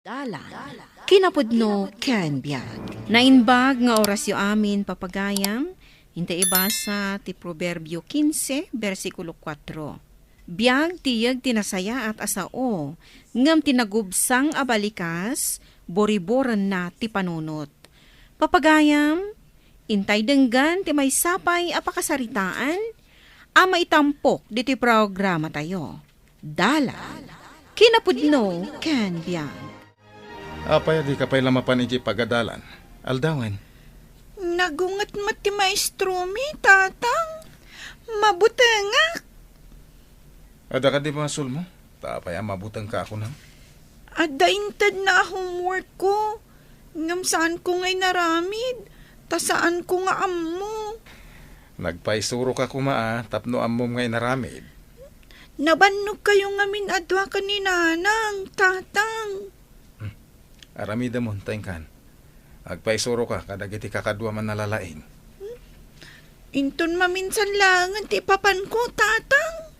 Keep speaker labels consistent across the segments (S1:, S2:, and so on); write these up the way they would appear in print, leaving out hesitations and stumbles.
S1: Dalan. Kinapudno ken biag. Nainbag nga orasyo amin papagayam, hintay ibasa ti Proverbio 15, versikulo 4. Biag tiyag tinasaya at asao, ngam tinagubsang abalikas, boriboran na ti panunot. Papagayam, intay denggan ti may sapay apakasaritaan, ama itampok di ti programa tayo. Dalan. Kinapudno ken biag.
S2: Apay, di ka pa'y lamapan iti pagadalan. Aldawan.
S3: Nagungat mati maestro mi, tatang. Mabutengak.
S2: Ada ka di masul mo? Tapay, mabutang ka ako na.
S3: Ada intad na homework ko. Ngam saan ko ngay naramid. Ta saan ko nga ammo.
S2: Nagpaisuro ka kuma tapno amom ngay naramid.
S3: Nabannog kayo ngamin adwa ka ni nanang, tatang.
S2: Aramida mo, tayngkan. Agpaisuro ka, kadagiti kakadwa man nalalain.
S3: Inton maminsan lang ti papan ko, tatang.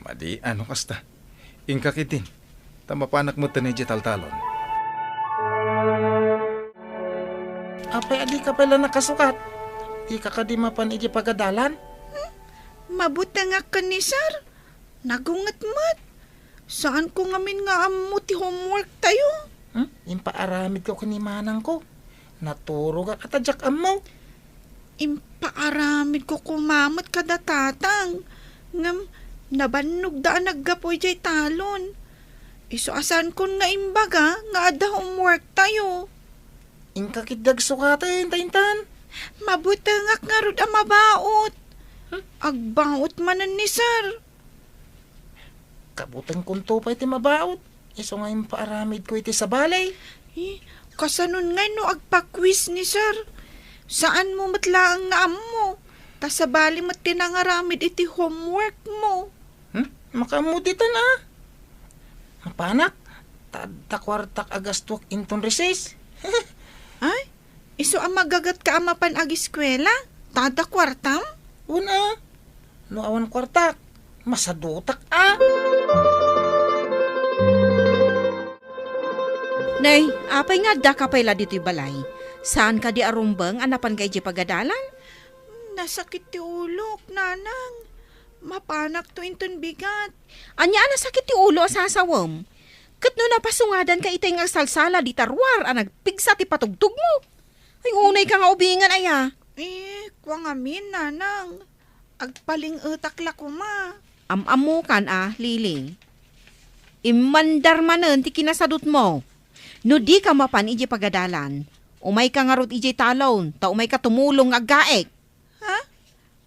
S2: Madi, ano kasta? Ingkakitin. Tamapanak mo tanay taltalon.
S4: Apay, adi ka pala nakasukat. Di ka kadimapan iti pagadalan.
S3: Mabutengak ka ni sir. Nagungat mat. Saan ko ngamin nga ammo ti homework tayo?
S4: Impaaramid ko kanimanang ko. Naturo ka katadyak amaw.
S3: Impaaramid ko kumamot kada tatang. Ngam, nabannog daan naggapoy jay talon. Iso asan kon nga imbaga, nga ada homework tayo.
S4: Ingkakidag sukatin, taintan.
S3: Mabutangak nga rod ang mabaot. Agbaot manan ni sir.
S4: Kabutang kunto pa iti mabaot. Iso nga impaaramid ko iti sa balay.
S3: Kasanon nga no agpa-quiz ni sir. Saan mo matlaang nga ammo? Ta sa bali mat tinangaramid iti homework mo.
S4: Makamuditan Mapanak, takwartak agastok inton reses.
S3: Ay, iso ang magagat ka amapan ag-eskwela? Tada kwartam?
S4: Una, no awan kwartak, masadutak
S1: Nay, apay nga da ka pala dito'y balay. Saan ka di arumbang anapan kay di pagadalan?
S3: Nasakit ti ulok, nanang. Mapanak to inton bigat.
S1: Anya nasakit ti ulo sa asawam. Kat no napasungadan ka itay nga salsala di tarwar nagpigsa ti patugtog mo. Ay unay ka nga ubingan aya.
S3: Kwang amin, nanang. Agpaling utak ko ma.
S1: Am-amo kan Lili. Imandar manen ti kinasadot mo. No di ka mapan iji pagadalan, umay ka nga rot iji talon, ta umay ka tumulong aggaek.
S3: Ha?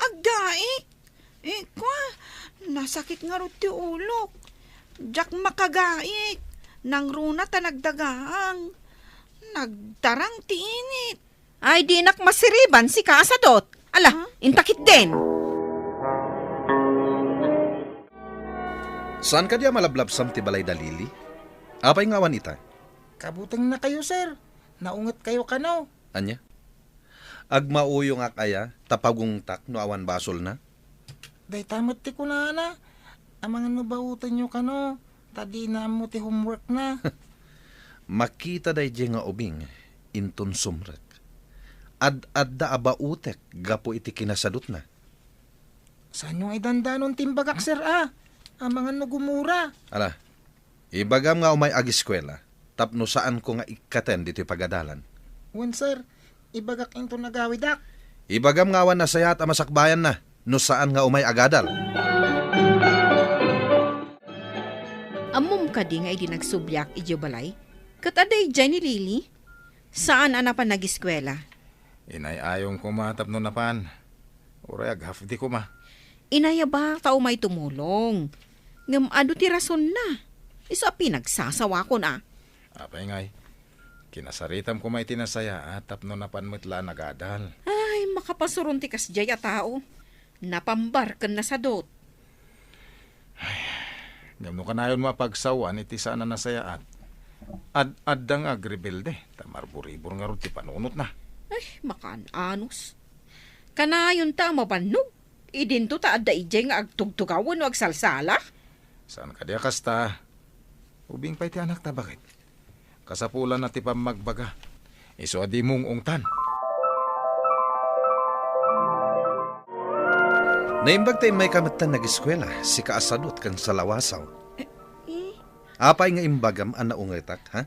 S3: Aggaik? Nasakit nga rot ti ulok. Jak makagaik. Nang runa ta nagdagaang. Nagtarang ti init.
S1: Ay di nak masiriban si kasadot. Ala, intakit din.
S5: Saan ka diya malablabsam ti balay dalili? Apay nga wanita?
S4: Kabutang na kayo, sir. Naungat kayo kano.
S5: Anya? Agmauyo nga kaya, tapagungtak no awan basol na?
S4: Day tamat ti kunana. Amangan no bautan nyo kano. Tadi na mo ti homework na.
S5: Makita day di nga ubing, inton sumrek. Ad-adda abautek, gapo iti kinasadot na.
S4: Saan yung idandanon timbagak, sir, Amangan no gumura.
S5: Ala, ibagam nga umay ag-eskwela, tapno saan ko nga ikaten dito'y pagadalan.
S4: Wan, sir, ibagak into nagawidak.
S5: Ibagam nga awan na sayat amasakbayan na, no saan nga umay agadal.
S1: Amom ka di nga idi nagsubyak iji balay. Kataday dyan ni Lili. Saan anapan nag-eskwela?
S2: Inay ayong kumatap no napan. Uray aghafdi ko ma.
S1: Inaya ba tao may tumulong? Ngam ado ti rason na. Isa pinagsasawa ko na.
S2: Apay ngay. Kinasaritam ko may tinasaya tapno napan mitla nagadal.
S1: Ay, makapasurun ti kasjay a tao. Napambar kan na sadot.
S2: Gamno ka na yun mapagsawan iti sana nasaya Ad-addang agrebelde. Tamarbur-ibur nga ron ti panunot na.
S1: Ay, makan-anos. Kanayon ta mabanog. Idinto ta adda ijay nga agtugtugawan o agsalsala.
S2: Saan ka diya kasta? Ubing pa iti anak ta bakit? Kasapulan na ti pamagbaga. Iso adi mong ungtan.
S5: Naimbag tayo may kamatan nag-eskwela, si kaasadot kang salawasaw.
S3: Eh,
S5: Apay nga imbagam ang naungitak, ha?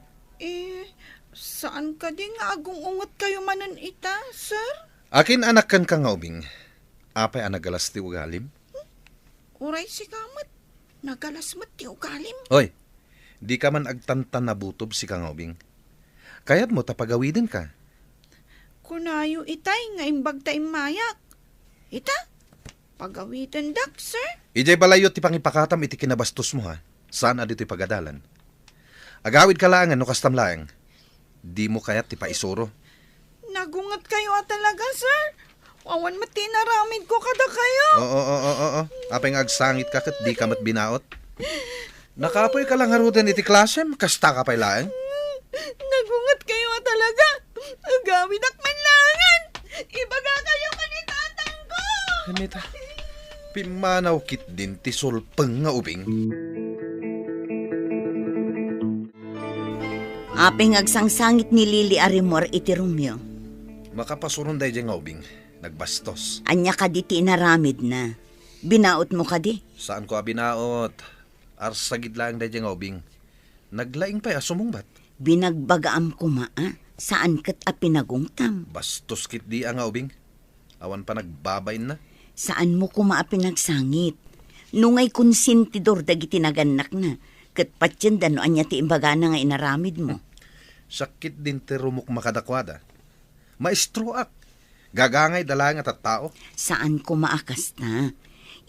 S3: Saan ka di nga agong ungot kayo manan ita, sir?
S5: Akin anak kan ka nga ubing. Apay ang nagalas ti ugalim.
S3: Uray si kamat. Nagalas mat ti ugalim.
S5: Oy, di ka man agtantan na butob si kang ubing. Kaya't mo tapagawidin ka.
S3: Kunayo itay nga imbag ta mayak. Ita? Pagawitan dak, sir?
S5: Ijay balayot ti pangipakatam iti kinabastos mo, ha? Saan adito pagadalan? Agawid ka lang no kastamlaeng. Di mo kaya't ti paisuro.
S3: Nagungat kayo talaga, sir. Wawan matinaramid ko kada kayo.
S5: Oo. Apay nga agsangit ka kat di ka mat binaot. Nakapoy ka lang harutan iti klasem, kasta ka pay laeng.
S3: Nagungat kayo talaga. Agawid ak manlangan. Ibaga kayo manitatang ko.
S5: Anita, pimanaw kit din ti sulpeng nga ubing.
S6: Apeng agsangsangit ni Lili Arimor iti Romeo.
S5: Makapasuron day nga ubing, nagbastos.
S6: Anya ka di tinaramid na. Binaot mo ka di.
S5: Saan ko abinaot? Arsagid lang day nga ubing. Naglaing pa'y asumong bat.
S6: Binagbagaam ko maa. Saan kat a pinagungtam?
S5: Bastos kit di nga ubing. Awan pa nagbabayin na.
S6: Saan mo ko maa pinagsangit? Nungay konsentidor dagiti naganak na. Kat patsyan no anya ti imbaga na nga inaramid mo.
S5: Sakit din ti rumok makadakwada. Maestro ak. Gagangay dalang at tao.
S6: Saan ko maakas na?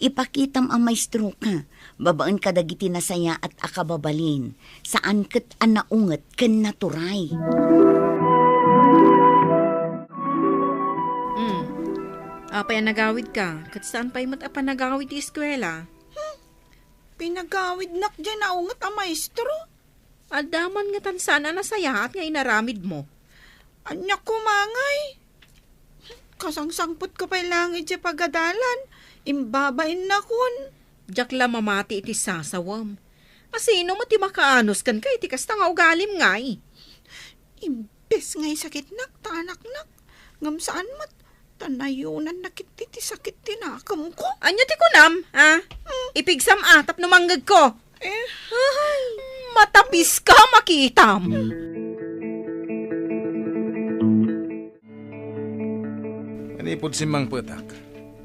S6: Ipakitam ang maestro ka. Babaan ka dagiti nasaya at akababalin. Saan kat anaungat ken naturay.
S1: Apay ang nagawid ka. Kat saan pa'y matapa nagawid di eskwela?
S3: Pinagawid nak dyan naungat ang maestro.
S1: Adaman nga tansana na sayahat nga inaramid mo.
S3: Anya kumangay. Kasangsangput ko pa'y langit siya pagadalan. Imbabain na kun.
S1: Diyak la mamati iti sasawam. Asino mo ti makaanos kan ka iti kasta nga ugalim ngay.
S3: Imbes ngay sakit nak, tanak nak. Ngam saan mat, tanayunan na kiti sakit tinakam ko.
S1: Anya ti kunam, ha? Ipigsam atap no manggag ko.
S3: Eh,
S1: Ay, matapis ka makitam.
S2: Anipod si Mang Petak.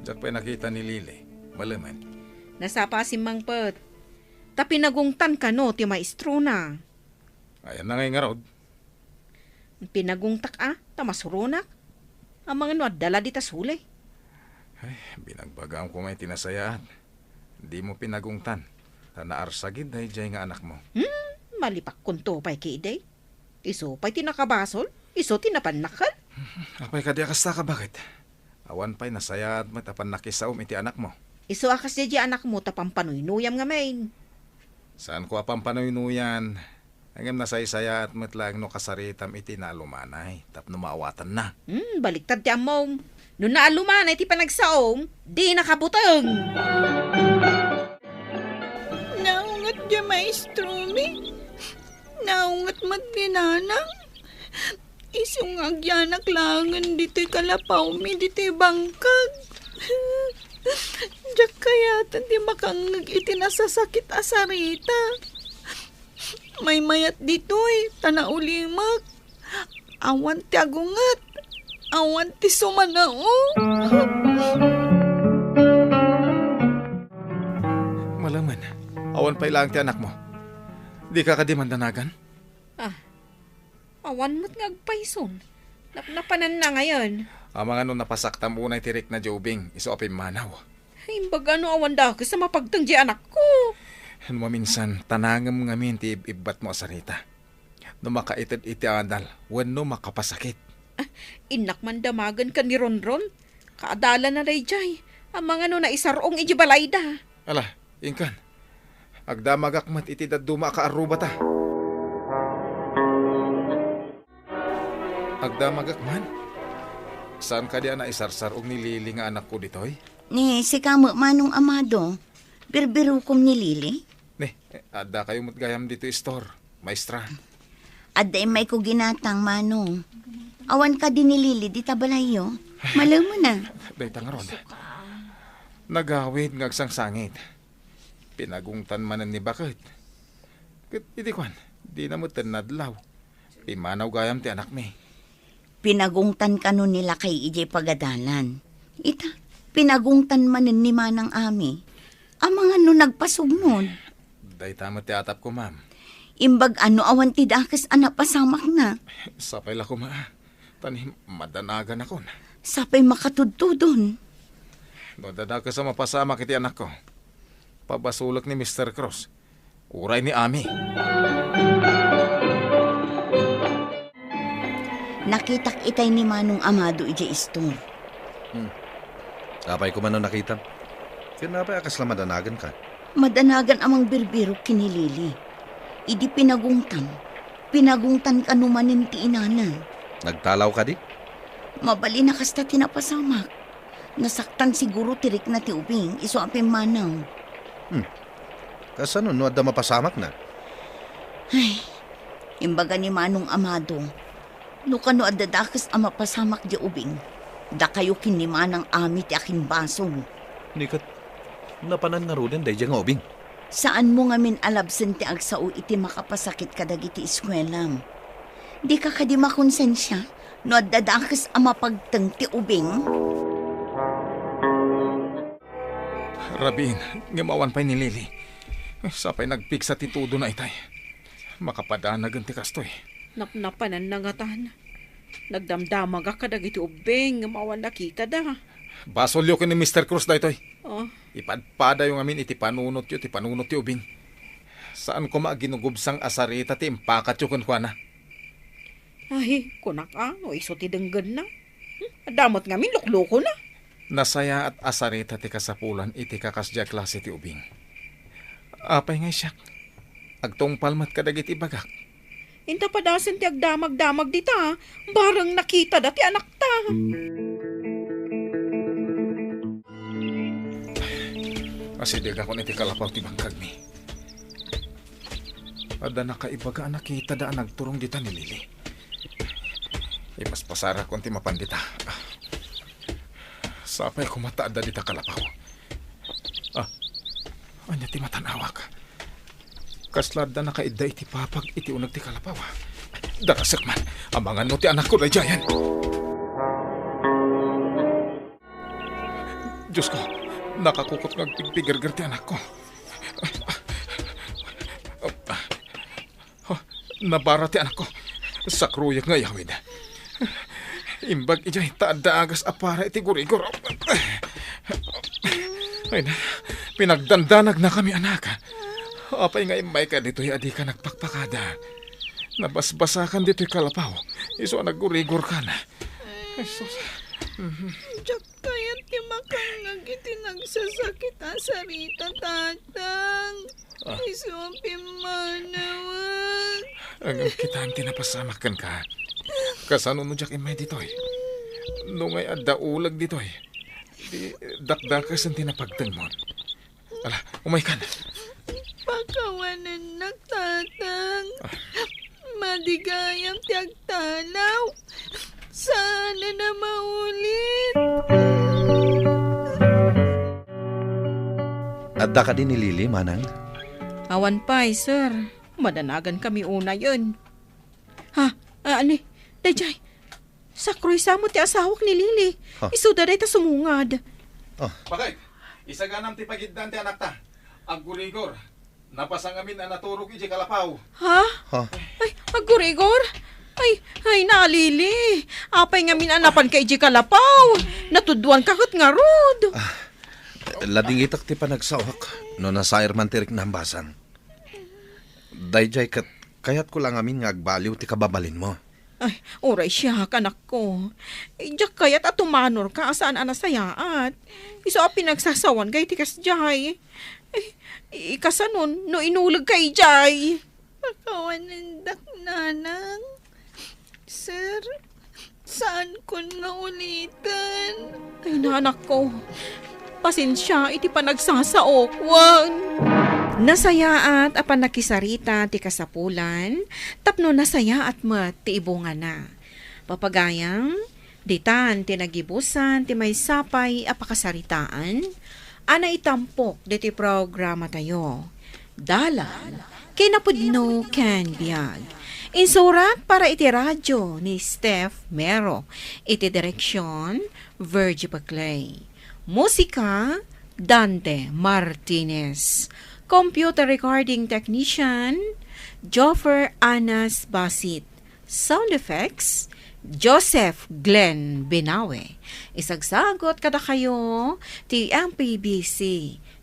S2: Diyak pa'y nakita ni Lili. Malaman.
S1: Nasapa si Mang Pet. Ta pinagungtan ka no, ti maestro na.
S2: Ayan na ngay nga rod.
S1: Pinagungtak ta masurunak. Ang mga no, dala di tasuli.
S2: Ay, binagbagaam ko may tinasayaan. Di mo pinagungtan. Tanaarsagid na ijay nga anak mo.
S1: Malipak kunto pa'y kiday. Iso pa'y tinakabasol. Iso tinapanakal.
S2: Apay ka di akasta ka bakit? Awan pa'y nasaya at matapan nakisaom iti anak mo.
S1: Iso akas di anak mo tapampanuynoyam nga main.
S2: Saan ko apang panoynuyan? Hanggang nasaysaya at matlang no kasaritam iti naalumanay. Tapno maawatan na.
S1: Baliktad ti among. Noon naalumanay ti panagsaom, di nakabutang.
S3: naungat dyan maestro mi. Naungat mat dinanang. Isong agyanak langan dito'y kalapaw mi, dito'y bangkag. Diyak kaya di makangag iti nasasakit asarita. May mayat dito'y tanaulimag. Awan ti agungat. Awan ti sumanao.
S2: Malaman, awan pa'y lang ti anak mo. Di ka kadimandanagan?
S1: Awan mo't ngagpayson. Napanan na ngayon.
S2: Ang mga no napasaktam unay tirik na jobing, iso apim manaw.
S1: Imbaga no awan da sa mapagtang di anak ko.
S2: Ano maminsan, tanangam ngamin ti ibat mo asarita. No makaitid iti andal, wano makapasakit.
S1: Inak man damagan ka ni Ronron. Kaadala na rayjay. Ang mga no na isarong ijibalay da.
S2: Ala, ingkan. Agdamagak mat iti daduma ka aruba ta. Agdamagak man. Saan ka diya na isarsar og nilili nga anak ko ditoy?
S6: Ni, si kamo manong amado. Birbirukom ni Lili.
S2: Ada kayo matgayam dito store, maestra.
S6: Aday may ko ginatang, Manong. Awan ka din ni Lili, di tabalayo. Malaw mo na.
S2: Dayta nga ron. Nagawid ngagsang sangit. Pinagungtan manan ni bakit. Iti kwan, di na mo tinadlaw. Imanaw gayam ti anak mi.
S6: Pinagungtan ka nun nila kay Ijay Pagadalan. Ita, pinagungtan manin ni Manang Ami. Ang mga no nagpasugnod.
S2: Dayta mo ti atap ko, ma'am.
S6: Imbag ano awan ti dakas anak pasamak na.
S2: Sapay la ko, ma. Tani, madanagan ako na.
S6: Sapay makatudtudon.
S2: No dadaka sa mapasama kiti anak ko. Pabasulak ni Mr. Cross. Uray ni Ami.
S6: Nakitak itay ni Manong Amado Ijay Istor.
S5: Apay ko man no nakita. Kinapay akas lang madanagan ka.
S6: Madanagan amang birbiro kinilili. Idi pinagungtan. Pinagungtan ka numanin ti inana.
S5: Nagtalaw ka di?
S6: Mabali na kasta tinapasamak. Nasaktan siguro tirik na ti ubing. Iso apim manaw.
S5: Kasano no adda mapasamak na?
S6: Ay, imbaga ni Manong Amado. No kano adadakas ang mapasamak di ubing. Da kayo kinimanang Ami ti aking basong.
S5: Nikat, napanan nga ro din day nga ubing.
S6: Saan mo nga min alabsen ti agsao iti makapasakit kadagiti iskwelam? Di ka kadi makonsensya no adadakas ang mapagteng ti ubing?
S2: Rabin, ngamawan pa'y ni Lili. Sapay nagpig sa titudo na itay. Makapadanagan ti kastoy.
S1: Napnapanan na nga tan. Nagdamdamag ka kadagiti ubeng, mawan nakita da.
S2: Basolyo ko ni Mr. Cruz da itoy.
S1: Oh,
S2: Ipadpada yung amin iti panunot ti ubing. Saan ko maginugubsang asarita ti impakat yung kunkwana.
S1: ay, kunak o iso ti denggan na. Adamot nga min lukloko na.
S2: Nasaya at asarita ti kasapulan iti kakasya klase ti ubing. Apay nga siyak. Agtong palmat kadagiti bagak.
S1: Inta padasan ti agdamag-damag dita, barang nakita dati anak ta.
S2: Asidig ako niti kalapaw ti bangkag mi. Ada nakaibaga nakita daan nagturong dita ni Lili. Ipaspasara ko ti mapandita. Sapay ko mataada dita kalapaw. Anya ti matanawak. Kaslad na nakaida iti papag iti unag ti kalapaw. Darasak man, amangan no ti anak ko na jayan. Diyos ko, nakakukot ng pigpigirgir ti anak ko. Nabara ti anak ko. Sakruyak nga yawid. Imbag ijay taada agas apara iti gurigor. Ay na, pinagdandanag na kami anak. Apay nga imbay ka dito'y adi ka nagpakpakada. Nabasbasakan dito'y kalapaw. Iso naggurigor ka na.
S3: Diyak kaya't ti makangag iti nagsasakit asarita tatang. Iso ang pimanawag.
S2: Ang kita ang tinapasamakan ka. Kasano no diyak imay dito'y. Nungay adda ulag dito'y. Di dakdakas ang tinapagtang mo. Ala, umay ka na.
S3: Pakawanan nagtatang. Madigayam ti agtalaw. Sana na maulit.
S5: Adda ka din ni Lili, Manang?
S1: Awan pa, sir. Madanagan kami una yun. Ani, dayjay. Sakroy sa mo ti asawak ni Lili.
S5: Ha?
S1: Isuda day ta sumungad.
S2: Bakit? Isaganam ti pagiddan ti anak ta. Ang gurigor. Napasang amin ang naturog iti kalapaw.
S1: Ha?
S5: Ha?
S1: Ay, agurigor? Ay, nalili. Apay nga minanapan kay Iji Kalapaw. Natudwan kakot nga rod.
S5: Lading itak ti panagsawak. No nasair man tirik na ambasan. Dayjay kayat ko lang amin nga agbaliw ti kababalin mo.
S1: Ay, oray siya, kanak ko. Diyak kayat at tumanor ka saan anasayaat. Iso a pinagsasawan kay tikas jay. Ay, ikasanon, no inulag kay jay.
S3: Pakawanan dak nanang. Sir, saan ko nga ulitan?
S1: Ay, nanak ko. Pasensya, iti pa nagsasaokwan. Nasayaat apan nakisarita ti kasapulan, tapno nasayaat met ti ibunga na. Papagayam, ditan ti nagibusan ti may sapay apakasaritaan, ana itampok diti programa tayo. Dalan, kinapudno ken biag. Insurat para iti radyo ni Steph Mero, iti direksyon Virgie Paclay. Musika, Dante Martinez. Computer recording technician, Joffer Anas Basit. Sound effects, Joseph Glenn Binawe. Isagsagot kada kayo ti MPBC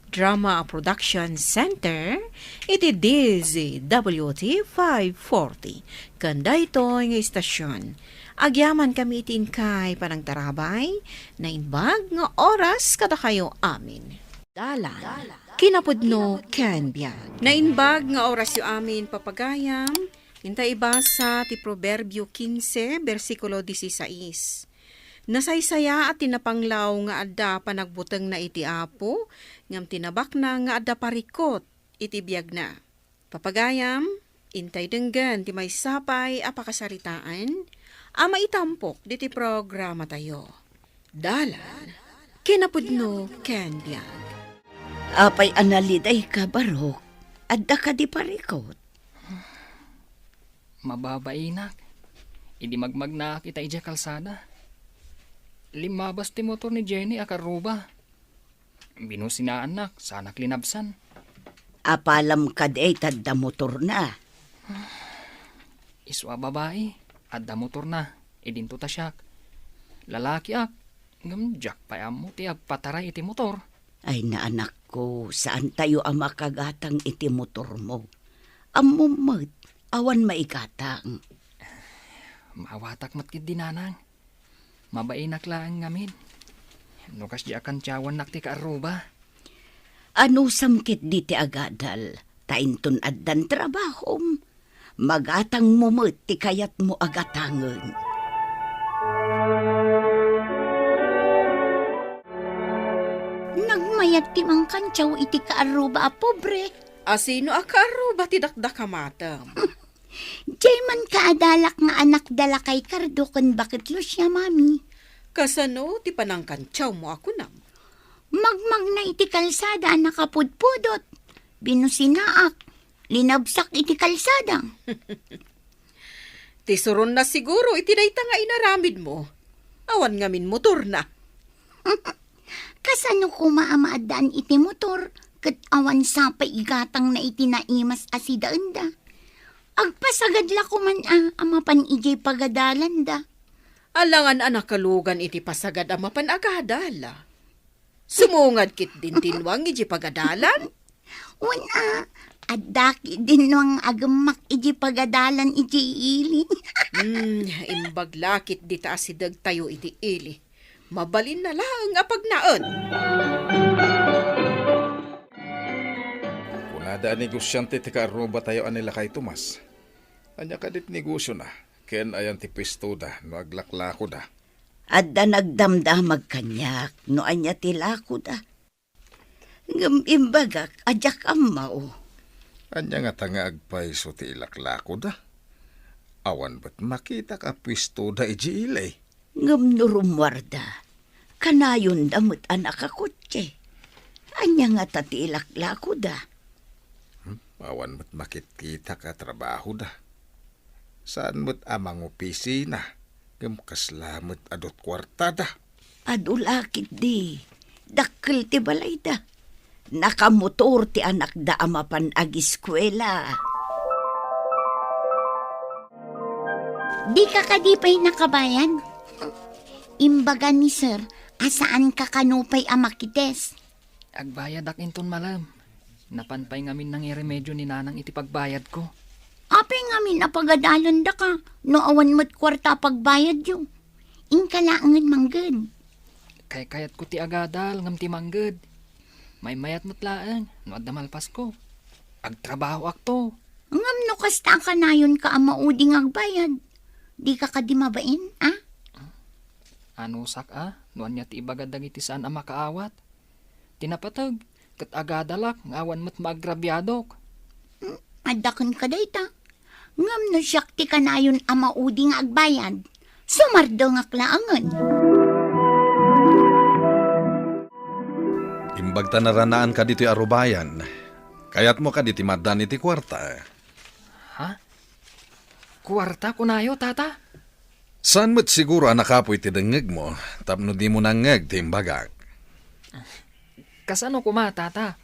S1: Drama Production Center iti DZWT 540. Kanda ito ng istasyon. Agyaman kami itin kay panang tarabay na inbag nga oras kada kayo amin. Dalan. Kinapudno ken biag. Nainbag nga oras yu amin papagayam, hintay ibasa ti Proverbio 15, versikulo 16. Nasaysaya at tinapanglaw nga adda panagbuteng na iti apo, ngam tinabak na nga adda parikot iti biag na. Papagayam, intay denggan ti may sapay apakasaritaan, ama itampok diti programa tayo. Dalan, kinapudno ken biag.
S6: Apay analiday ka, Barok. Adda ka di parikot.
S7: Mababainak. Idi magmagna kita ija kalsada. Limabas ti motor ni Jenny akaruba. Binusinaan nak, sana klinabsan.
S6: Apalam ka di tadda motor na.
S7: Iswa babae, adda motor na. Idinto ta siyak. Lalaki ak, ngamjak pa amo ti agpataray iti motor.
S6: Ay na anak ko, saan tayo ang makagatang iti motor mo? Amumot, awan maigatang.
S7: Maawatak matkid dinanang. Mabainak lang ngamin. Nukas di akan tiyawan nak ti kaaruba.
S6: Ano samkit di ti agadal? Taintun addan trabahom. Magatang mumot ti kayat mo agatangan. Nagmayat ti mang kantsaw iti kaaruba a pobre.
S1: Asino akaro ba ti dakdakamatam?
S6: Jay man kaadalak nga anak dala kay kardo kan bakit lo siya, mami.
S1: Kasano ti panangkantsaw mo ako nam?
S6: Magmag na iti kalsada nakapudpudot. Binusinaak. Linabsak iti kalsada.
S1: Tisuron na siguro iti dayta nga inaramid mo. Awan ngamin motor na.
S6: Kasano ko maamaadaan iti motor, kat awan sapay igatang na iti naimas asidaan da. Agpasagad la ko man amapan ijay pagadalan da.
S1: Alangan anak kalugan iti pasagad amapan agadala. Sumungad kit din tinwang iji pagadalan?
S6: Una, adaki din nung agamak iji pagadalan iji ili.
S1: Imbaglakit di taasidag tayo iti ili. Mabalin na lang apagnaan.
S2: Kunada negosyante ti kaaruba tayo anila kay Tomas. Anya kadit negosyo na. Ken ayan ti pistoda no aglaklako da.
S6: Adda nagdamdamag kanyak no anya tilako da. Imbagak ajak amaw.
S2: Anya nga tanga agpaiso ti ilaklako da. Awan ba't makita ka pistoda iji ilay?
S6: Ngam nurumwarda. Kanayon damot anak akotse. Anya nga tatilaklako da.
S2: Awan ba't makikita ka trabaho da. Saan mo't amang opisina? Ngam kaslamot adot kwarta da.
S6: Adulakit di. Dakkel ti balay da. Nakamotor ti anak da amapan agiskwela. Di ka kadipay nakabayan? Imbaga ni sir, asaan ka kanupay amakites?
S7: Agbayad ak inton malam. Napanpay ngamin ng iremedyo ni nanang iti pagbayad ko.
S6: Apay ngamin napagadalan da ka, no awan mo't kwarta pagbayad yung. Ingkalaangan manggad.
S7: Kay kayat ko ti agadal ngam ti mangged. May mayat mutlaan, no adda malpas ko. Agtrabaho ak to.
S6: Ngam no kasta ka na yun ka amauding agbayad. Di ka kadimabain, ah?
S7: Ano sak no anya ti ibagadag iti saan ang makaawat. Tinapatag, kat agadalak ngawan mat maagrabyadok.
S6: Adakon ka dayta. Ngam no syakti ka na yun ang maudi nga agbayad. Sumardo nga klaangan.
S5: Imbag tanaranaan ka dito'y arubayan. Kaya't mo ka diti madan iti kwarta.
S7: Ha? Kwarta kunayo, tata?
S5: Saan mo't siguro nakapoy ti dengeg mo, tapno di mo nangeg ti imbagak.
S7: Kasano kuma, tata?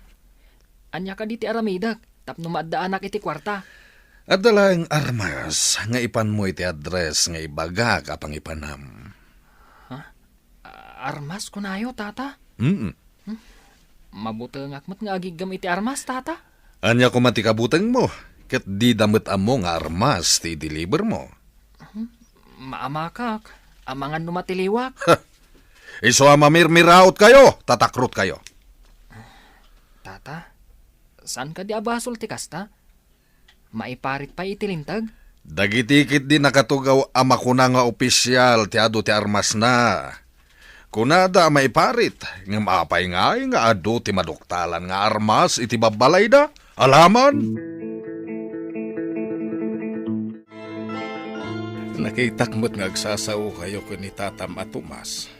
S7: Anya ka diti aramidak, tapno maddaanak iti kwarta.
S5: At dalang armas, nga ipan mo iti address nga ibagak apang ipanam.
S7: Armas kunayo, tata? Mabutengak mat nga agigam iti armas, tata?
S5: Anya ko matikabuteng mo, ket di damit amo nga armas ti deliver mo.
S7: Maamakak, amangan numatiliwak.
S5: Iso mamirmiraot kayo, tatakrot kayo.
S7: Tata, saan ka di abasol ti kasta? Maiparit pa itilintag?
S5: Dagitikit di nakatugaw ama ko na nga opisyal ti ado ti armas na. Kunada maiparit, nga maapay nga ado ti maduktalan nga armas iti babalay da. Alaman?
S2: Nakitakmot nga agsasaw kayo ko ni Tatam at Tomas.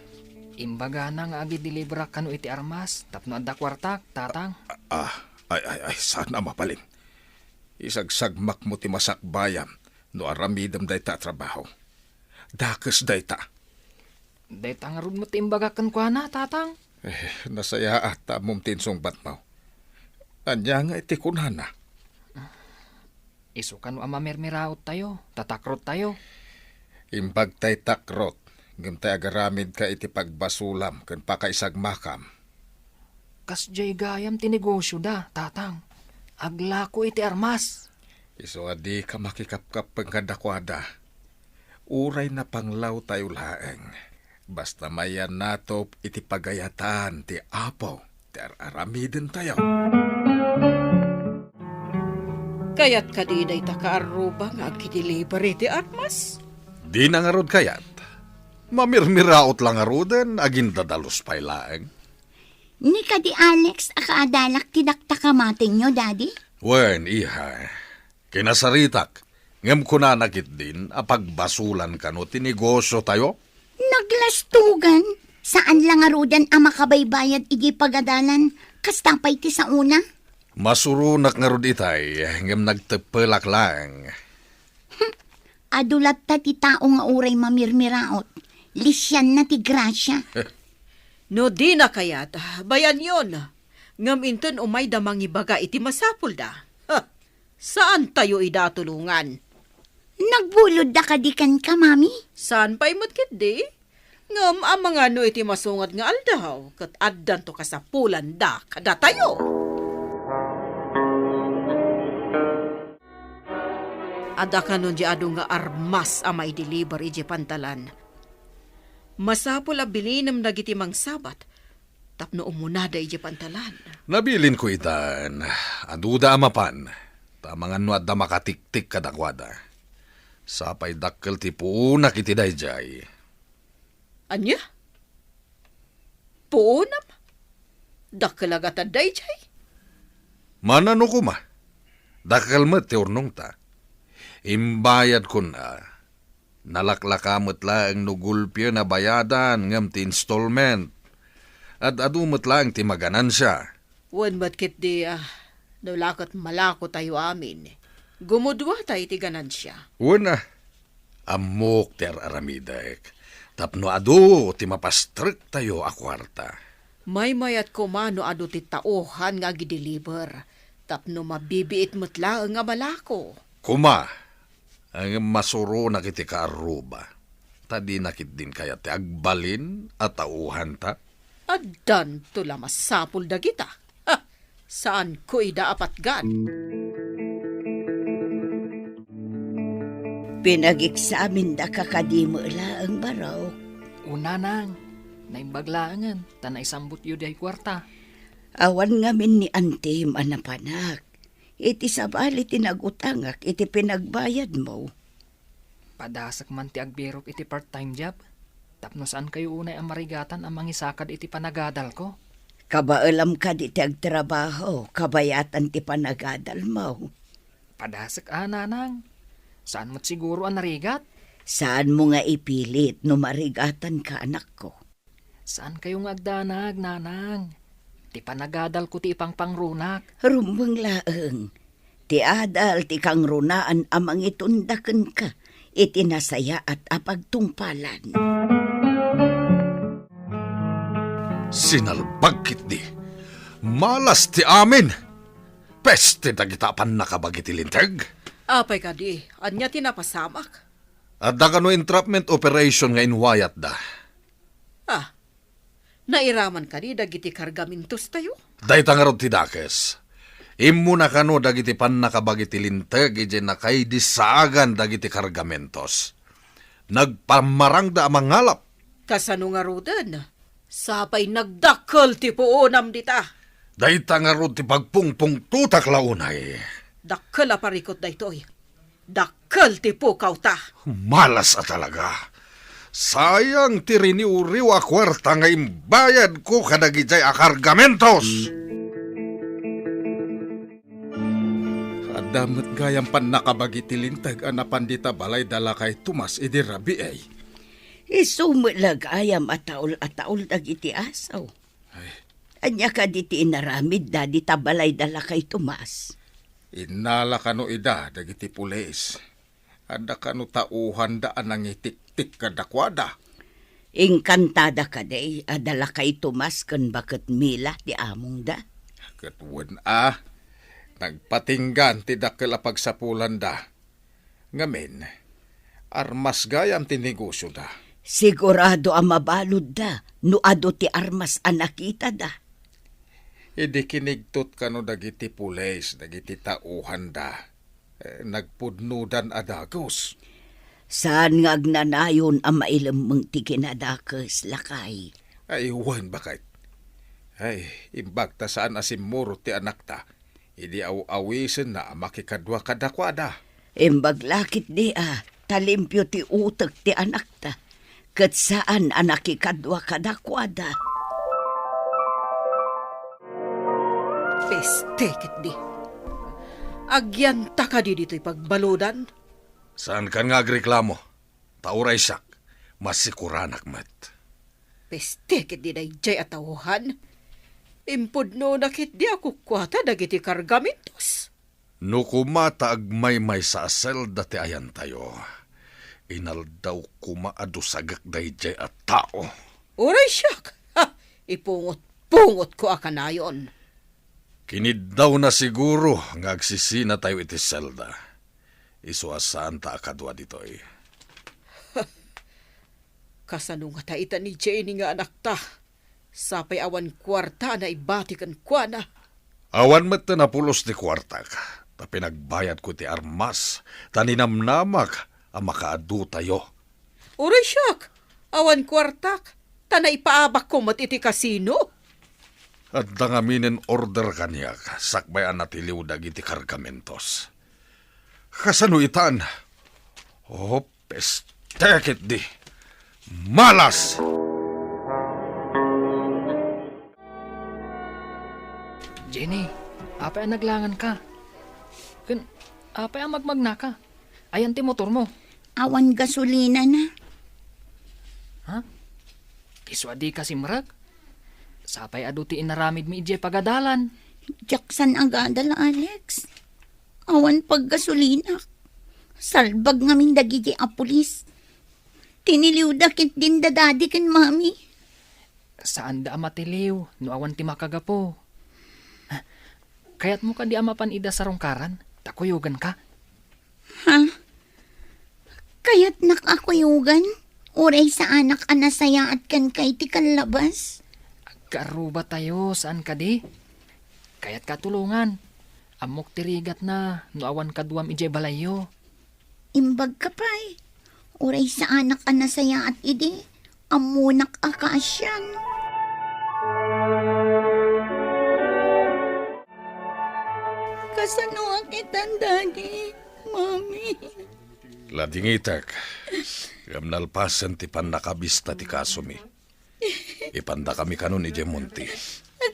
S7: Imbaga na nga agi-deliver kanu iti armas, tapno adda kwartak, tatang.
S2: Ay, sana mapaling. Isagsagmak mo ti masakbayan no aramidam dayta trabaho. Dakes dayta.
S7: Dayta nga rud mo ti imbaga kan kwa na, tatang.
S2: Nasaya ata mong tinsong batmaw. Anya nga iti kunhana.
S7: Isu kanu amamirmiraot tayo, tatakrot tayo.
S2: Imbag tay takrot, gantay agaramid ka iti pagbasulam kan pakaisagmakam.
S7: Kas jay gayam ti negosyo da, tatang. Aglako iti armas.
S2: Iso adi ka makikapkap pagkadakwada. Uray na panglaw tayo laeng. Basta mayan natop iti pagayatan ti apo, ti aramidin tayo.
S3: Kayat kadiday ta kaaruba nga agkideliver iti armas.
S5: Di na nga rod kayat. Mamirmiraot lang nga roden, aging dadalos pa'y laeng.
S6: Ni ka di Alex, akaadalak tidakta kamating nyo, daddy?
S5: Wen, iha. Kinasaritak, ngem ko na nakit din, apagbasulan ka no, tinegosyo tayo.
S6: Naglastugan? Saan lang arudan ang makabaybayad igi pagadalan? Kastapay ti sa una?
S5: Masurunak nga rod itay, ngem nagtepelak lang.
S6: Adulat ta ti tao nga uray mamirmiraot. Lisyan na ti grasya.
S3: No di na kayat, bayan yon. Ngam inton umay damang ibaga iti masapul da. Saan tayo idatulungan?
S6: Nagbulod da kadikan ka, mami?
S3: Saan pa imot kit di? Ngam ang mga no iti masungat nga aldaw, kat addan to kasapulan da kada tayo. Ada ka nun di ado nga armas amay deliver iji pantalan. Masapul a bilinam dagiti mang sabat, tapno umunada iji pantalan.
S5: Nabilin ko itan, aduda amapan, tamangan no adda makatiktik kadakwada. Sapay dakkel ti puunak iti dayjay.
S3: Anya? Puunam? Dakkalagatan dayjay?
S5: Manano ko ma? Dakkel met ti urnong ta. Imbayad ko na. Nalaklakamot lang nugulpyo na bayadan ngam ti installment. At adumot lang ti maganansya.
S3: Wan matkit di nulakot malako tayo amin. Gumudwa tayo ti ganansya.
S5: Una, amok ter aramidek. Tapno adu ti mapastrik tayo akwarta.
S3: May mayat kumano ado ti tauhan nga gideliver. Tapno mabibiit mutla nga malako.
S5: Kuma, ang masuro na kiti kaaruba. Tadi nakit din kaya ti agbalin at tauhan ta.
S3: Addan tula masapul da kita. Saan ko ida apatgan?
S8: Pinag-examine da kakadimo ang baraw.
S7: Una nang, naimbaglaangan, tanay sambut yu day kwarta.
S8: Awan ngamin ni Antim anapanak. Iti sabali tinagutangak, iti pinagbayad mo.
S7: Padasak man ti agbirok iti part-time job. Tapno saan kayo unay ang marigatan ang mangisakad iti panagadal ko?
S8: Kabaalam ka di ti agtrabaho, kabayatan ti panagadal mo.
S7: Padasak nanang. Saan mo't siguro ang narigat?
S8: Saan mo nga ipilit no marigatan ka, anak ko?
S7: Saan kayong agdanag, nanang? Ti panagadal ko ti ipang pangrunak.
S8: Rumbang laeng. Ti adal ti kang runaan amang itundaken ka, itinasaya at apagtungpalan.
S5: Sinalbagkit di. Malas ti amin. Peste dagitapan nakabagitilintag.
S3: Apay ka di, anya tinapasamak.
S5: At da kano entrapment operation nga inwayat da.
S3: Nairaman ka di, dagiti kargamintos tayo.
S5: Dayta nga rod ti dakes. Imo na kano dagiti pan nakabagitilintag ije nakay disaagan dagiti kargamentos. Nagpamarang da amangalap.
S3: Kasano nga rodan? Sapay nagdakkel ti puunam dita.
S5: Dayta nga rod ti pagpungpung tutak launay.
S3: Dakkel a parikot daytoy. Dakkel ti pukaw ta.
S5: Malas a talaga. Sayang ti riniuriw a kwarta nga imbayad ko kadagijay a kargamentos.
S2: Adamat gayang pan nakabagitilintag anapan dita balay dala kay Tomas idi rabi ay.
S8: Isumulag ayam ataol dagiti asaw. Anya ka diti inaramid da di tabalay dala kay Tomas.
S2: Inala kano ida dagiti pulis. Ada kano tauhan daan ang itik-tik kadakwada.
S8: Engkantada ka day, adala kay Tomas kan bakit mila ti among da.
S2: Katwan nagpatinggan ti dakkel a pagsapulan da. Ngamin, armas gayam ti negosyo da.
S8: Sigurado ang mabalod da, no ado ti armas anakita da.
S2: Idi kinigtot kano dagiti pulis, dagiti tauhan da. Nagpudnudan adagos.
S8: Saan nga agnanayon ang mailamang ti kinadakes lakay?
S2: Ay, wan bakit? Ay, imbagta saan asimuro ti anak ta. Idi aw-awisen na makikadwa kadakwada.
S8: Imbaglakit di talimpyo ti utak ti anak ta. Kat saan anakikadwa kadakwada?
S3: Pestekit di. Agyanta ka di dito'y pagbalodan.
S5: Saan ka nga agreklamo? Tauray sak, masikuranak met.
S3: Pestekit di dayjay atawhan. Impudno nakit di ako kwata dagiti kargamentos.
S5: No kumata agmay sa asel dati ayan tayo. Inaldaw kumaadusagak dayjay at tao.
S3: Uray siyak! Ipungot-pungot ko akanayon.
S5: Kinid daw na siguro nga agsisina tayo iti selda. Isuasaan ta akadwa ditoy.
S3: Kasano nga taita ni Jenny nga anak ta. Sapay awan kwarta na ibatikan kwa na.
S5: Awan met na pulos di kwartak. Ta pinagbayad ko ti armas. Taninamnamak ang makaadu tayo.
S3: Uray siyak! Awan kwartak. Tanay paabak ko iti kasino.
S5: At dangaminin order kanyak, sakbayan natiliw dagiti kargamentos. Kasano itan? Oh, pestekit di. Malas!
S7: Jenny, apa ang naglangan ka? Apa ang magmagna ka? Ayan ti motor mo.
S6: Awan gasolina na.
S7: Ha? Iswadi ka si Marag? Sapay aduti inaramid mi ije pagadalan.
S6: Jackson agadal, Alex. Awan paggasolina. Salbag ngamin dagiti a pulis. Tiniliw dakit din dadadi ken mami.
S7: Saan da matiliw? No awan ti makagapo. Kayat mo ka di amapan ida sa rongkaran? Takuyugan ka?
S6: Ha? Kaya't nakakuyugan? Uray sa anak anasaya at kan kay ti kanlabas?
S7: Karuba tayo, saan ka di? Kaya't katulungan. Amok tirigat na, no awan kaduam ije balayo.
S6: Imbag ka pa'y. Uray sa anak anasaya at idi. Amunak akasyan. Kasano akitan, Daddy? Mami.
S5: Ladingitek, gamnalpasan ti pan nakabista ti kasumi. Ipanda kami kanon ije munti.
S6: At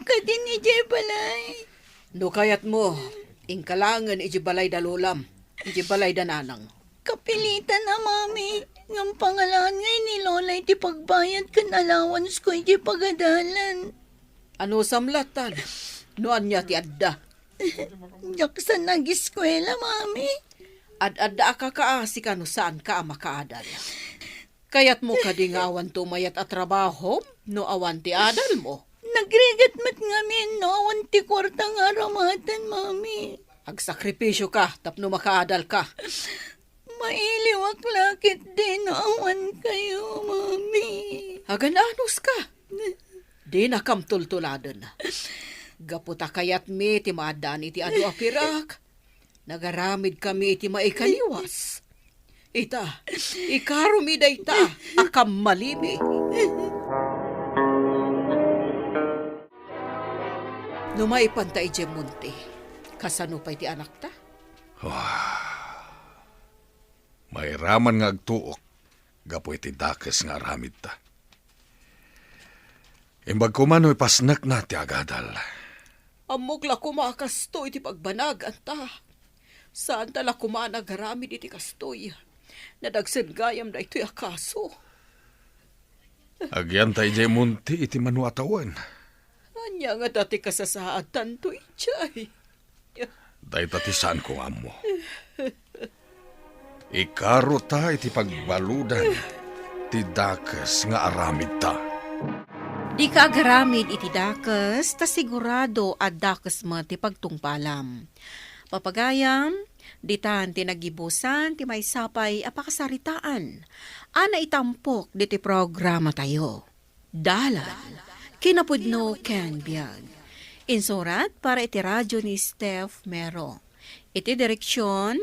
S8: ka din ijay balay.
S3: No kayat mo, ingkalangan iji balay da lulam, iji balay da nanang.
S8: Kapilitan na, mami. Ng pangalan ngay ni Lola iti pagbayad kan allowance ko iti pagadalan.
S3: Ano samlatan? Noan niya ti adda.
S8: Jaksan nag-eskwela, mami.
S3: Ad-adda ka kaasi ka no saan ka makaadal. Kayat mo kadingawan tumayat at trabaho, no awan ti adal mo.
S8: Nagregat mat ngamin, no? Awan ti kwarta nga ramatan, mami.
S3: Agsakripisyo ka, tapno makaadal ka.
S8: Mailiwak lakit din, no? Awan kayo, mami.
S3: Hagananos ka. Di na kam tultuladan. Gaputa kayat mi ti maadaan iti adu apirak. Nagaramid kami iti maikaliwas. Ita, ikarumi da ita, akam malimi. Numaipan ta ije munti. Kasano pa iti anak ta?
S5: May raman nga agtuok, gapo iti dakes nga aramid ta. Imbag kumano'y pasnak na ti agadal.
S3: Amok la kumakasto iti pagbanag anta. Saan tala kumanag haramid iti kastoy? Nadagsen gayam da ito'y akaso.
S5: Agyan tayo jay munti iti manuatawan.
S3: Anya nga dati kasasaatan to ichay.
S5: Day tatisan ko amo. Ikaro ta iti pagbaludan, ti dakes nga aramid ta.
S1: Di ka agaramid iti dakes, ta sigurado at dakes mo ti pagtungpalam. Papagayam, di tan tinagibusan, ti may sapay apakasaritaan. Ana itampok di ti programa tayo. Dalan, kinapudno ken biag. Insurat para iti radyo ni Steph Mero. Iti direksyon,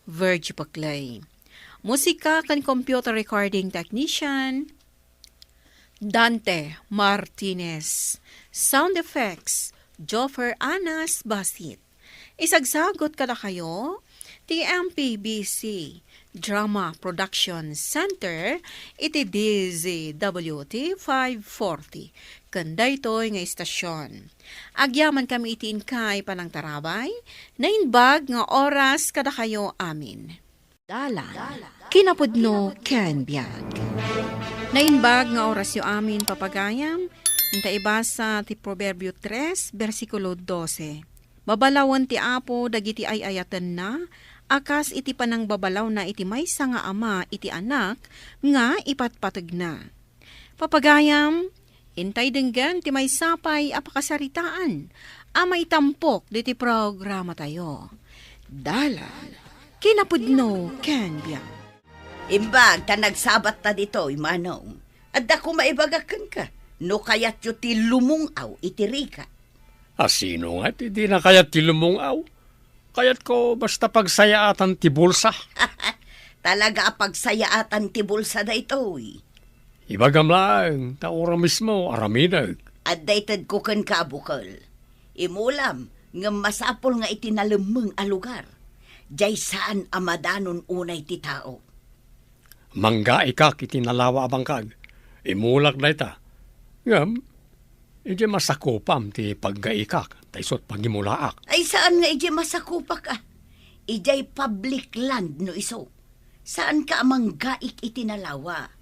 S1: Virgie Paclay. Musika kan computer recording technician, Dante Martinez. Sound effects, Joffer Anas Basit. Isagsagot kada kayo, TMPBC Drama Production Center, iti DZWT 540. Kanday to'y nga istasyon. Agyaman kami itiin kay panang tarabay, nainbag nga oras kada kayo amin. Dalan, kinapudno ken biag. Nainbag nga oras yo amin papagayam, inta ibasa ti Proverbio 3, versikulo 12. Babalawan ti apo dagiti ay ayatan na, akas iti panang babalaw na iti maysa nga ama iti anak, nga ipatpatag na. Papagayam, intay denggan ti may sapay apakasaritaan, amay tampok diti programa tayo. Dalan, kinapudno ken biag.
S8: Imbag, ta nagsabat ta dito, imanong. Adda ko maibagakan ka, no kayat yu ti lumungaw iti rika.
S9: Asino nga ti di na kayat ti lumungaw? Kayat ko basta pagsayaatan ti bulsa.
S8: Talaga pagsayaatan ti bulsa da ito,
S9: Ibagam lang, taura mismo, aramidag.
S8: At daytad ko kan kabukal. Imulam, nga masapol nga itinalamang a lugar. Diyay saan amadanon unay ti tao.
S9: Mangga ikak itinalawa abangkag. Imulak na ita. Ngam, iti masakupam ti paggaikak, taysot pagimulaak.
S8: Ay saan nga iji masakupak ah? Ijay public land no iso. Saan ka manggaik itinalawa?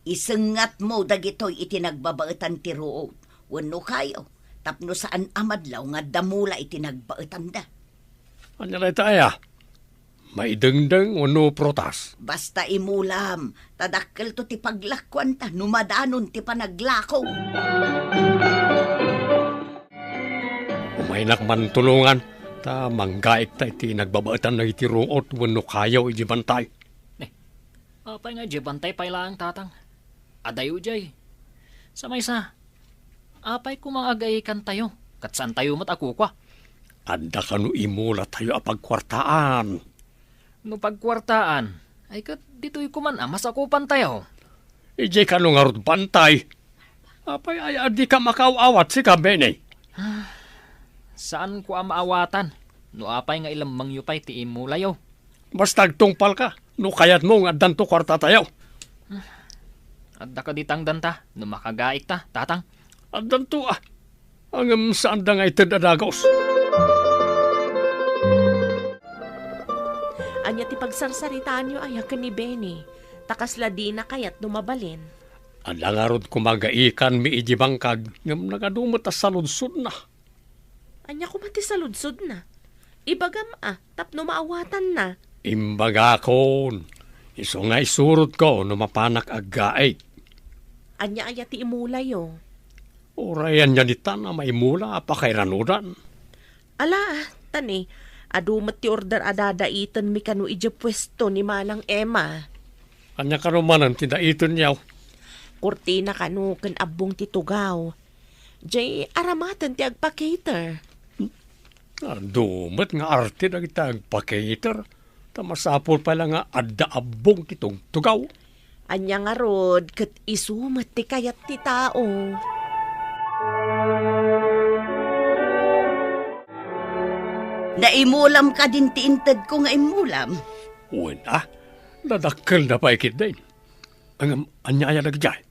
S8: Isengat mo dagitoy itinagbabaetan ti ruod. Wano kayo, tapno saan amadlaw nga damula itinagbaetan da.
S9: Anya na ita aya? Maidengdeng wano protas.
S8: Basta imulam, tadakkel to ti paglakwan ta, numadanon ti panaglakaw.
S9: Umaynak man tulungan, ta manggaik ta iti nagbabaetan na iti ruod wano kayo iji bantay.
S7: Apay nga, bantay pa ilang tatang. Adayo jay. Sa maysa, apay kumangagay kan tayo. Kat saan tayo mat ako kwa?
S9: Anda ka no imula tayo apagkwartaan.
S7: No pagkwartaan, ay kat dito'y kuman masakupan tayo.
S9: Ijay ka no nga rod bantay. Apay ay adi ka makaawat si kabene.
S7: Saan ko maawatan? No apay nga ilang mangyupay ti imulayo.
S9: Basta tungpal ka, no kayat mo nga danto kwarta tayo.
S7: Adda ka ditang danta, no makagaik ta, tatang.
S9: Danto ah. Ang saan da nga itad adagos.
S10: Anya ti pagsarsaritaan nyo ay hakan ni Benny. Takasla di na kayat dumabalin.
S9: Alangarod kumagaikan mi iji bangkag ngam nagadumot sa lunsod na.
S10: Anya ko mati sa ludsod na. Ibagam tapno maawatan na.
S9: Imbaga kon. Iso nga isurot ko no mapanak aggaay.
S10: Anya aya ti imulay yo.
S9: Orayan niya nita na may mula pa kay ranudan.
S10: Ala, tani, adumat ti order adadaitan mi kanu ija pwesto ni Malang Emma.
S9: Kanya karumanan tidaiton niyaw.
S10: Kurtina kanu ken abong ti tugaw. Jay aramatan ti agpa-cater.
S9: Dumat nga arte na kita agpa-cater. Tamasapol pala nga adda abong kitong tugaw.
S10: Anya nga rod, kat isumat ti kayat ti tao.
S8: Naimulam ka din ti inted ko nga imulam.
S9: Wala, nadakkel na pa ikit din. Ang anyaya nagjay.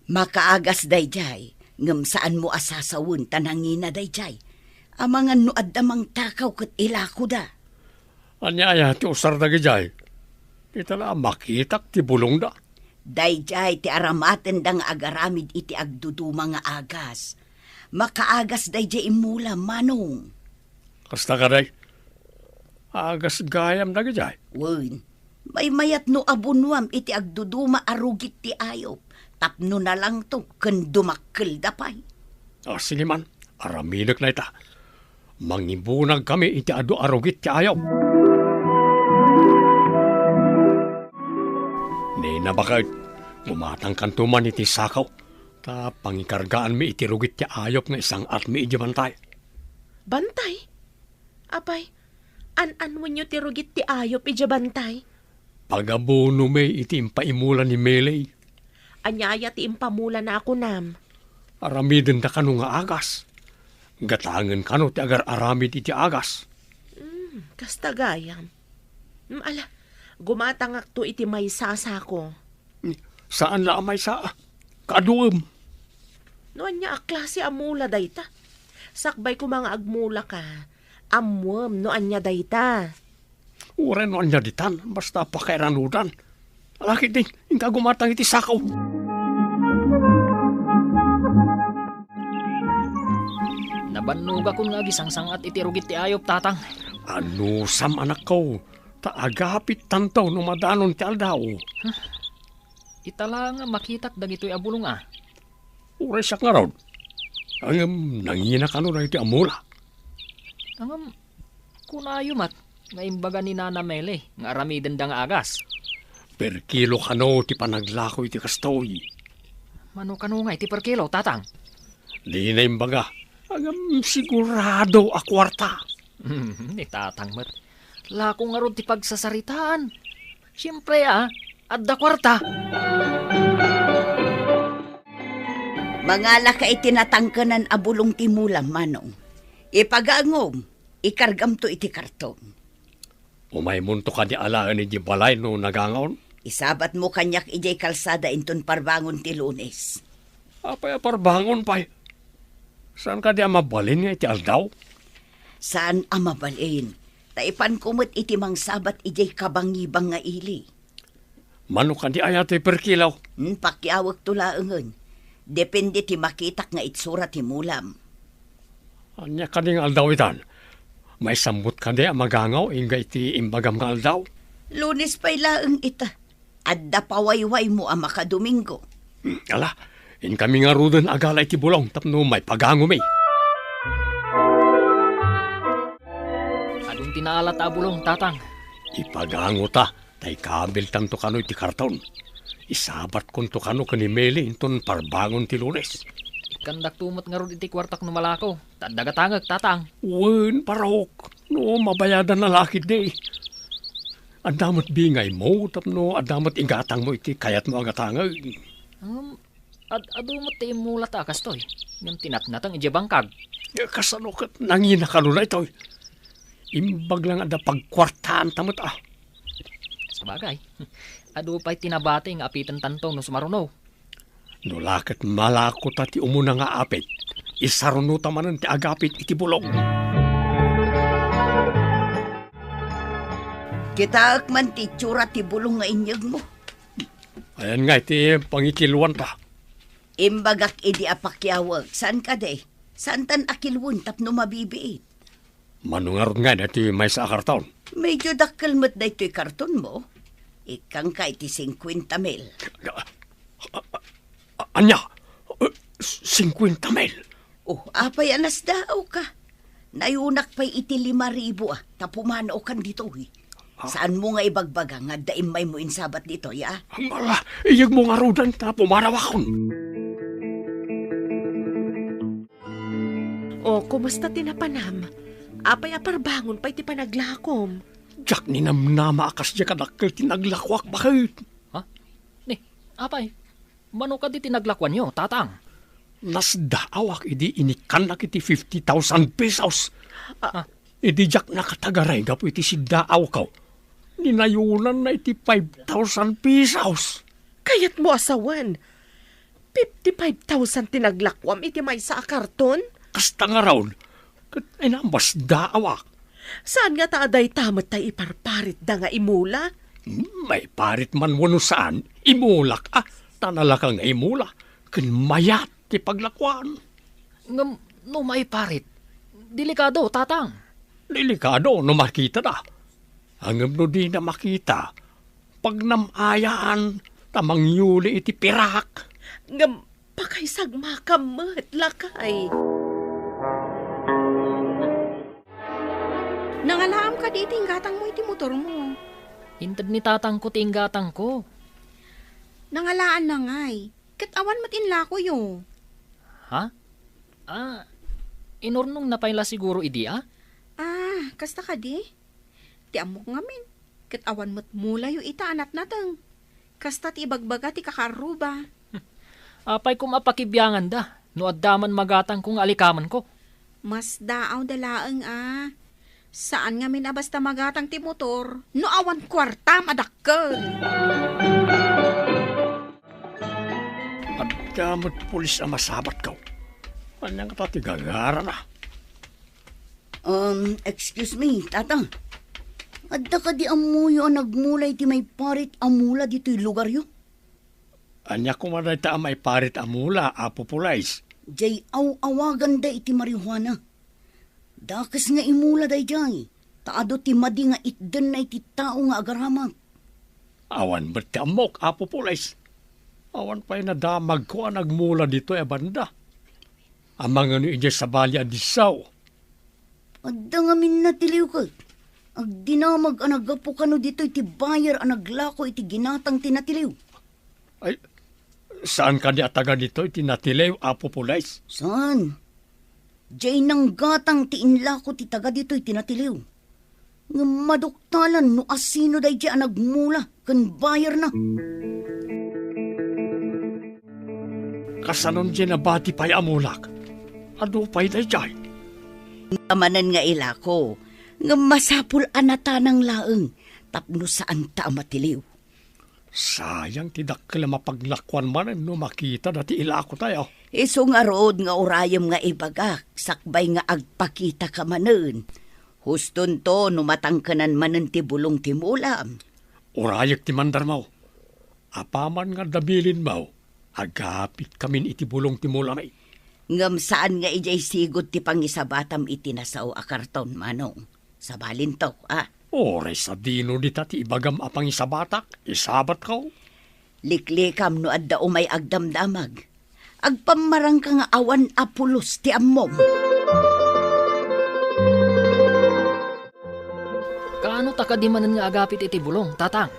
S8: Makaagas dayjay, ngam saan mo asasawun tanangina dayjay. Amangan no addamang takaw kat ilako da.
S9: Anyaya ti usar nagjay. Kita na makitak ti bulong da.
S8: Dayjay ti aramaten dang agaramid iti agduduma nga agas. Makaagas dayjay imulam manong.
S9: Kasta ka day. Agas gayam nagjay.
S8: Wen, may mayat no abunwam iti agduduma arugit ti ayop. Tapno na lang to ken dumakkel dapay.
S9: Sige man, araminak na ita. Mangibunag kami iti adu arugit ti ayaw. Di na baka umatang kantuman iti sakaw. Ta pangikargaan mi iti rugit ti ayop nga isang at mi iti bantay.
S10: Bantay? Apay, an-anwan nyo ti rugit ti ayop ija bantay?
S9: Pagabuno may iti impaimulan ni Melay.
S10: Anyaya ti impamula na ako nam.
S9: Aramidin da kanu nga agas. Gatangan kanu ti agar aramid iti agas.
S10: Kasta gayam. Ala, gumatangak to iti may sasa ko.
S9: Saan la may sa? Kaduam.
S10: Noan niya klase amula dayta. Sakbay ko mga agmula ka. Amwam noan niya dayta.
S9: Uren no anya ditan, basta pakairanudan. Alakit din, inta gumatang iti sakaw.
S7: Nabannuga ko nga gisangsangat iti rugit ti ayop tatang.
S9: Ano sam anak ko? Taagapit tantaw no madanon ti aldaw.
S7: Itala nga makitak dagitoy abulong
S9: Uray siya nga raw. Ang nangina ka no na iti amula.
S7: Ang kunayumat nga imbaga ni Nana Mele nga aramiden da nga agas.
S9: Per kilo ka no ti panaglako iti kastoy.
S7: Mano kano nga iti per kilo tatang?
S9: Di na imbaga. Ang sigurado a kwarta.
S7: Ni tatang met. Lako nga ron ti pagsasaritaan. Siyempre adda kwarta.
S8: Mangala ka itinatangkanan abulong timulam manong. Ipagangom, ikargam to iti karton.
S9: Umay munto ka di alaan ni balay no nagangaon.
S8: Isabat mo kanyak ijay kalsada inton parbangon ti Lunes.
S9: Apay parbangon pay. Saan ka di mabalin nga iti aldaw?
S8: Saan amabalin? Taipan kumot iti mang sabat ijay kabangibang nga ili.
S9: Mano ka di ayatoy per kilaw?
S8: Pakyawag tulaangan. Depende ti makitak nga itsura ti mulam.
S9: Anya ka ding aldaw itan. May sambut ka di magangaw inga iti imbagam nga aldaw.
S8: Lunes pa'y laang ita. Adda pawayway mo ang makadomingo.
S9: Ala, in kami nga rudan agala iti bulong tapno may pagango may.
S7: Adong tinaalat abulong tatang.
S9: Ipagango ta, tay kabil tanto kano iti karton. Isabat kunto kano kanimeli inton parbangon ti Lunes.
S7: Ikandak tumot nga ron iti kwartak no malako. Tadagatangag tatang.
S9: Wen, parok. No, mabayadan na lakid di. Adamot bingay mo, tapno adamot igatang mo iti kayat mo agatangag.
S7: Adumot ti imulat kastoy. Ngam tinatnatang ije bangkag.
S9: Kasano kat nangina kanula ito. Imbag lang ada pagkwartaan tamot
S7: Sabagay. Adu pa'y tinabati nga apitan tanto no sumaruno.
S9: No lakit malako tati umuna nga apit. isarunuta manan ti agapit iti bulong.
S8: Kita man ti tsura ti bulong nga inyag mo.
S9: Ayan nga iti pangikilwan ta.
S8: Imbagak idi apakyawag. Saan ka day? Saan tan akilwon tapno mabibiit?
S9: Manungarod nga na iti may sa akartaon.
S8: Medyo dakkelmet na ito'y karton mo. Ikang ka iti 50 mil.
S9: Anya? 50 mil?
S8: Oh, apay anas daw ka. Nayunak pa'y iti 5,000 tapumano kan dito Saan mo nga ibagbaga nga daimay mo insabat dito, ya?
S9: Ang mala, iyag mo nga rudan ta pumarawakon.
S10: O, kumusta tinapanam? Apay aparbangon pa iti panaglakom.
S9: Jak ni namnama akas diya kadakkel tinaglakwak bakit?
S7: Ha? Ni, apay, mano ka di tinaglakwan nyo, tatang?
S9: Nasdaawak idi inikan na kiti 50,000 pesos. Idi jak nakatagaray nga po iti sidaaw ka. Ninayunan na iti 5,000 pesos.
S10: Kayat mo asawan. 55,000 tinaglakwam iti may sa karton?
S9: Kasta nga raon, kat ay nambas daawak.
S10: Saan nga taaday tamat tayo iparparit da nga imula?
S9: May parit man wano saan, imulak tanala kang imula, kin mayat ti paglakwan.
S7: Ngam, no may parit. Delikado, tatang.
S9: Delikado no makita na. Hanggang no di na makita, pag namayaan, tamang yuli iti pirak.
S10: Ngam, pakaysag makamat lakay.
S1: Nangalaam ka di tinggatang mo iti motor mo.
S7: Hintad ni tatang ko tinggatang ko.
S1: Nangalaan na ngay. Katawan matinla ko yo.
S7: Ha? Inurnong napayla siguro idi
S1: Kasta ka di? Ti amok ngamin. Katawan mat mula yu ita anat natang. Kasta ti ibagbaga ti kakaruba.
S7: Apay kum apakibyangan da. No addaman magatang kung alikaman ko.
S1: Mas daaw dalaang Saan nga minabasta magatang ti motor? No awan kwarta madakkel.
S9: At damot pulis na masabat ka. Anyang tatigagara na.
S8: Excuse me, tatang. Adda ka di amuyo ang nagmulay ti may parit amula dito'y lugar yo?
S9: Anya kumaday ta may parit amula, apopulais.
S8: Jay awagan da iti marihuana. Dakas nga imula day jay. Taado ti madi nga itden na iti tao nga agaramak.
S9: Awan ba't ti amok, apopulais? Awan pa'y nadamag ko ang nagmula dito banda. Amang ano ije sa bali adisaw.
S8: Adda nga minatiliw ka. Agdinamag ang nagapo ka no dito iti bayar ang naglako iti ginatang tinatiliw.
S9: Ay, saan ka di ataga dito iti natilew, apopulais?
S8: Saan? Jay nang gatang ti inlako ti taga dito iti natiliw. Nga maduktalan no asino day di ang nagmula kan bayar na.
S9: Kasanon dyan na bati pa'y amulak. Ado pa'y day jay.
S8: Amanan nga ilako. Nga masapul anata ng laeng. Tapno saan ta matiliw.
S9: Sayang tidakkel mapaglakwan man no makita dati ilako tayo.
S8: Iso nga rood nga urayom nga ibagak. Sakbay nga agpakita ka manen. Huston to no matangkanan manen ti bulong ti mulam.
S9: Urayag ti mandar mo. Apaman nga dabilin mo. Agapit kamin iti bulong ti mulamay.
S8: Ngam saan nga ijay sigod ti pangisabatam iti nasaw a karton manong. Sa balintok,
S9: Oray sa dino di tati ibagam apang isabatak, isabat ka.
S8: Liklikam no adda umay agdamdamag. Agpamarang ka nga awan apulos ti ammom.
S7: Kaano takadimanan nga agapit iti bulong, tatang?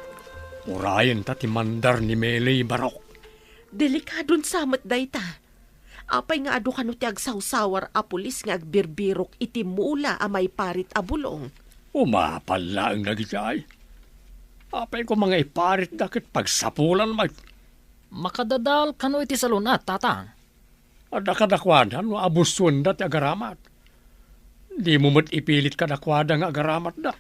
S9: Urayan tati mandar ni Meli Barok.
S10: Delikadon samat dayta. Apay nga adu kano ti agsawsawar a pulis nga agbirbirok iti mula a may parit a bulong.
S9: Umapala ang nagijay. Apay ko mga iparit dakit pagsapulan mag.
S7: Makadadal kano iti salunat, tatang?
S9: Adakadakwadan no abusun da ti agaramat. Di mo mat ipilit kadakwada nga agaramat da.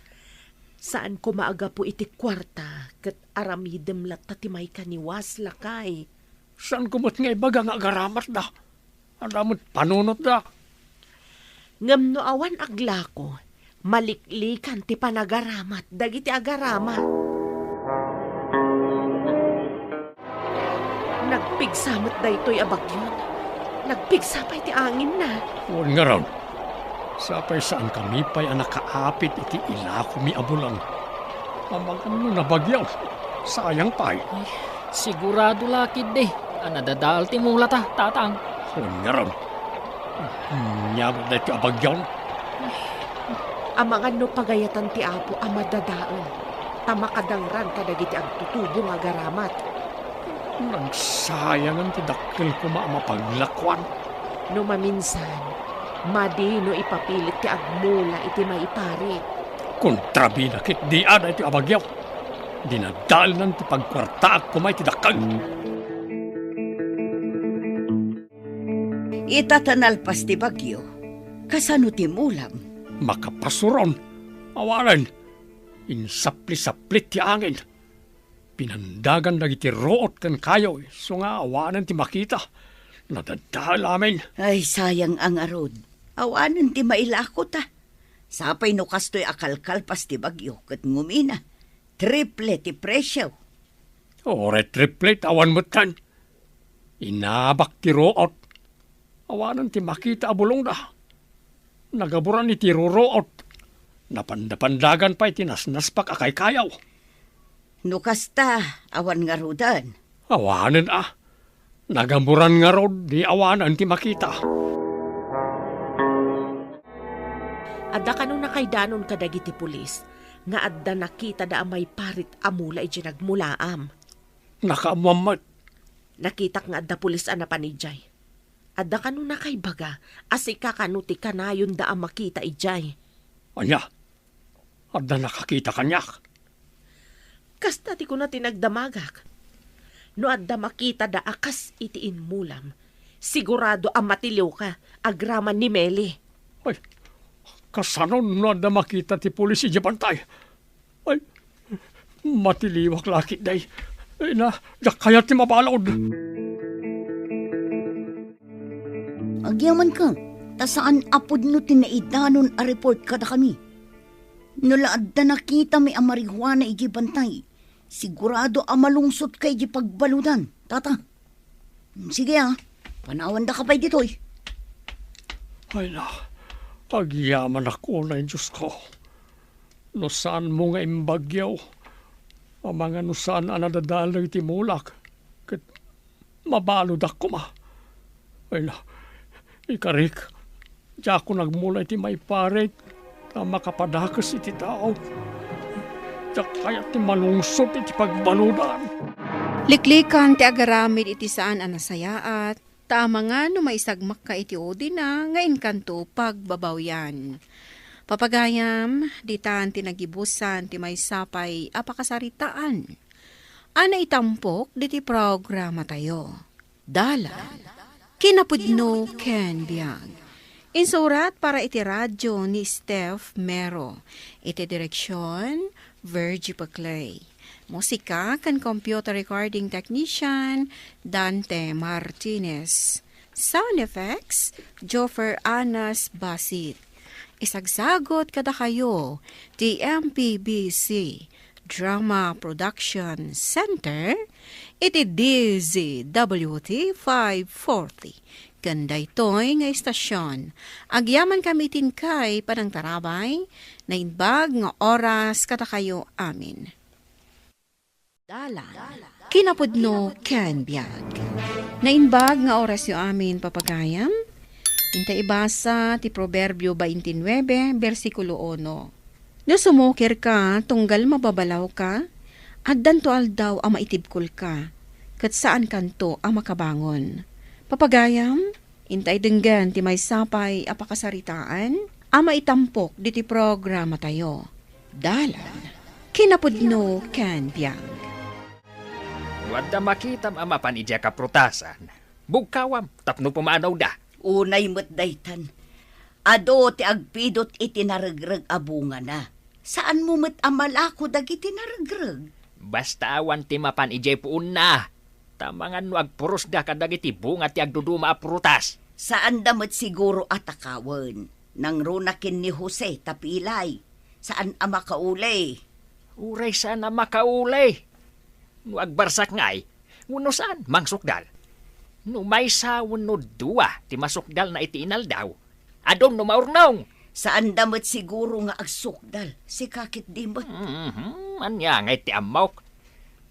S10: Saan ko maaga po iti kwarta kat aramidem lat tatimay kaniwas lakay.
S9: Saan ko mat nga ibaga nga agaramat da? Adamot panunot da.
S10: Ngam no awan aglako, maliklikan ti panagaramat, dagiti agaramat. Nagpigsamot da ito'y abagyon. Nagpigsapay ti angin na.
S9: Huwag nga raw. Sapay saan kami pa'y nakaapit iti ilako mi abulang. Amagan mo nabagyaw. Sayang pa'y.
S7: Sigurado lakid de. Nadadal ti mula ta, tatang.
S9: Huwag nga raw. Nyabot na ito abagyaw.
S10: Amangan no pagayatan ti apo amadadaan. Tamakadangran kadagiti agtutubong agaramat.
S9: Nagsayangan ti dakkel ko maamapaglakwan.
S10: No maminsan, madi no ipapilit ti agmula iti maiparit.
S9: Kontrabinakit di ada iti abagyaw. Dinadalan ti pagkwartaak kumay ti dakkel.
S8: Itatanalpas ti bagyo. Kasano ti mulam?
S9: Makapasuron. Awalan. Insapli-saplit ti angin. Pinandagan dagiti root ken kayo. So nga awanan ti makita. Nadadal amin.
S8: Ay, sayang ang arod. Awanan ti mailako ta. Sapay no kastoy akalkalpas ti bagyo ket ngumina. Triple ti presyo.
S9: Ore triplet awan mutan. Inabak ti root. Awanan ti makita abulong da. Nagaburan iti root. Napandapandagan pa iti nasnaspak akay kayaw.
S8: No kasta, awan nga rudan.
S9: Awanan Nagaburan nga rod di awanan ti makita.
S10: Adda kanu na kay danon kadagiti pulis, nga adda nakita da amay parit amula iti nagmulaam.
S9: Nakamamat.
S10: Nakita nga adda pulis anapanijay. Adda kanu na kay baga, asika kanu ti kanayon da ang makita ijay.
S9: Anya, adda nakakita kanyak.
S10: Kasta ti ko na tinagdamagak. No adda makita da akas itiin mulam, sigurado ang matiliw ka, agraman ni Meli.
S9: Ay, kasanon no adda makita ti pulis iti bantay. Ay, matiliwak lakit day. Ay na, kaya ti mabalod.
S6: Agyaman ka, tasaan apod no tinaidanon a report kada kami. Nulaad na nakita may amarihuana iji bantay. Sigurado amalungsot kay iji pagbaludan. Tata, sige panawan da ka pa'y ditoy.
S9: Ay na, agyaman ako na Diyos ko. No saan mo nga imbagyaw. Ang mga no saan nadadalo iti mulak. Kat mabalod ako ma. Ay na, ikarik, diya ako nagmula iti may paret na makapadakas iti tao. Diya kaya ti malungsot iti pagbaludan.
S1: Liklikan ti agaramid iti saan anasayaat, tama nga no maisagmak ka iti odi na nga inkanto pagbabawyan. Papagayam, ditan ti nagibusan ti may sapay apakasaritaan. Ana itampok diti programa tayo. Dala. Kinapudno Ken Biag. Insurat para iti radyo ni Steph Mero. Iti direksyon, Virgie Paclay. Musika kan computer recording technician, Dante Martinez. Sound effects, Joffer Anas Basit. Isagsagot kada kayo, TMPBC Drama Production Center, iti DZWT 540. Ganda ito'y nga istasyon. Agyaman kami tinkay panang tarabay, na inbag nga oras kata kayo amin. Dala. Kinapudno Ken Biag. Na inbag nga oras yo amin papagayam, inta ibasa ti Proverbio 29, versikulo 1. No sumukir ka, tunggal mababalaw ka, at danto aldaw ang maitibkol ka, kat saan kanto ang makabangon. Papagayam, intay denggan ti may sapay apakasaritaan, ang maitampok diti programa tayo. Dalan, kinapudno Ken Biag.
S7: Wadda makitam ama panidya ka prutasan. Bugkawam, tapno pumanaw da.
S8: Unay mo't daytan. Ado ti agpidot iti naragrag abunga na. Saan mo mo't amalako dagiti naragrag?
S7: Basta awan ti mapan ijay puun na. Tamangan no agpuros da kadag iti bunga ti agduduma a prutas.
S8: Saan damot siguro atakawan? Nang runakin ni Jose tapilay. Saan ama kaulay?
S11: Uray saan na makaulay. No agbarsak ngay, uno saan mangsukdal. No may sa uno dua ti masukdal na iti inaldaw. Adom no maurnong.
S8: Saan damot siguro nga agsukdal? Si kakit dimot.
S11: Anya ngay ti amok.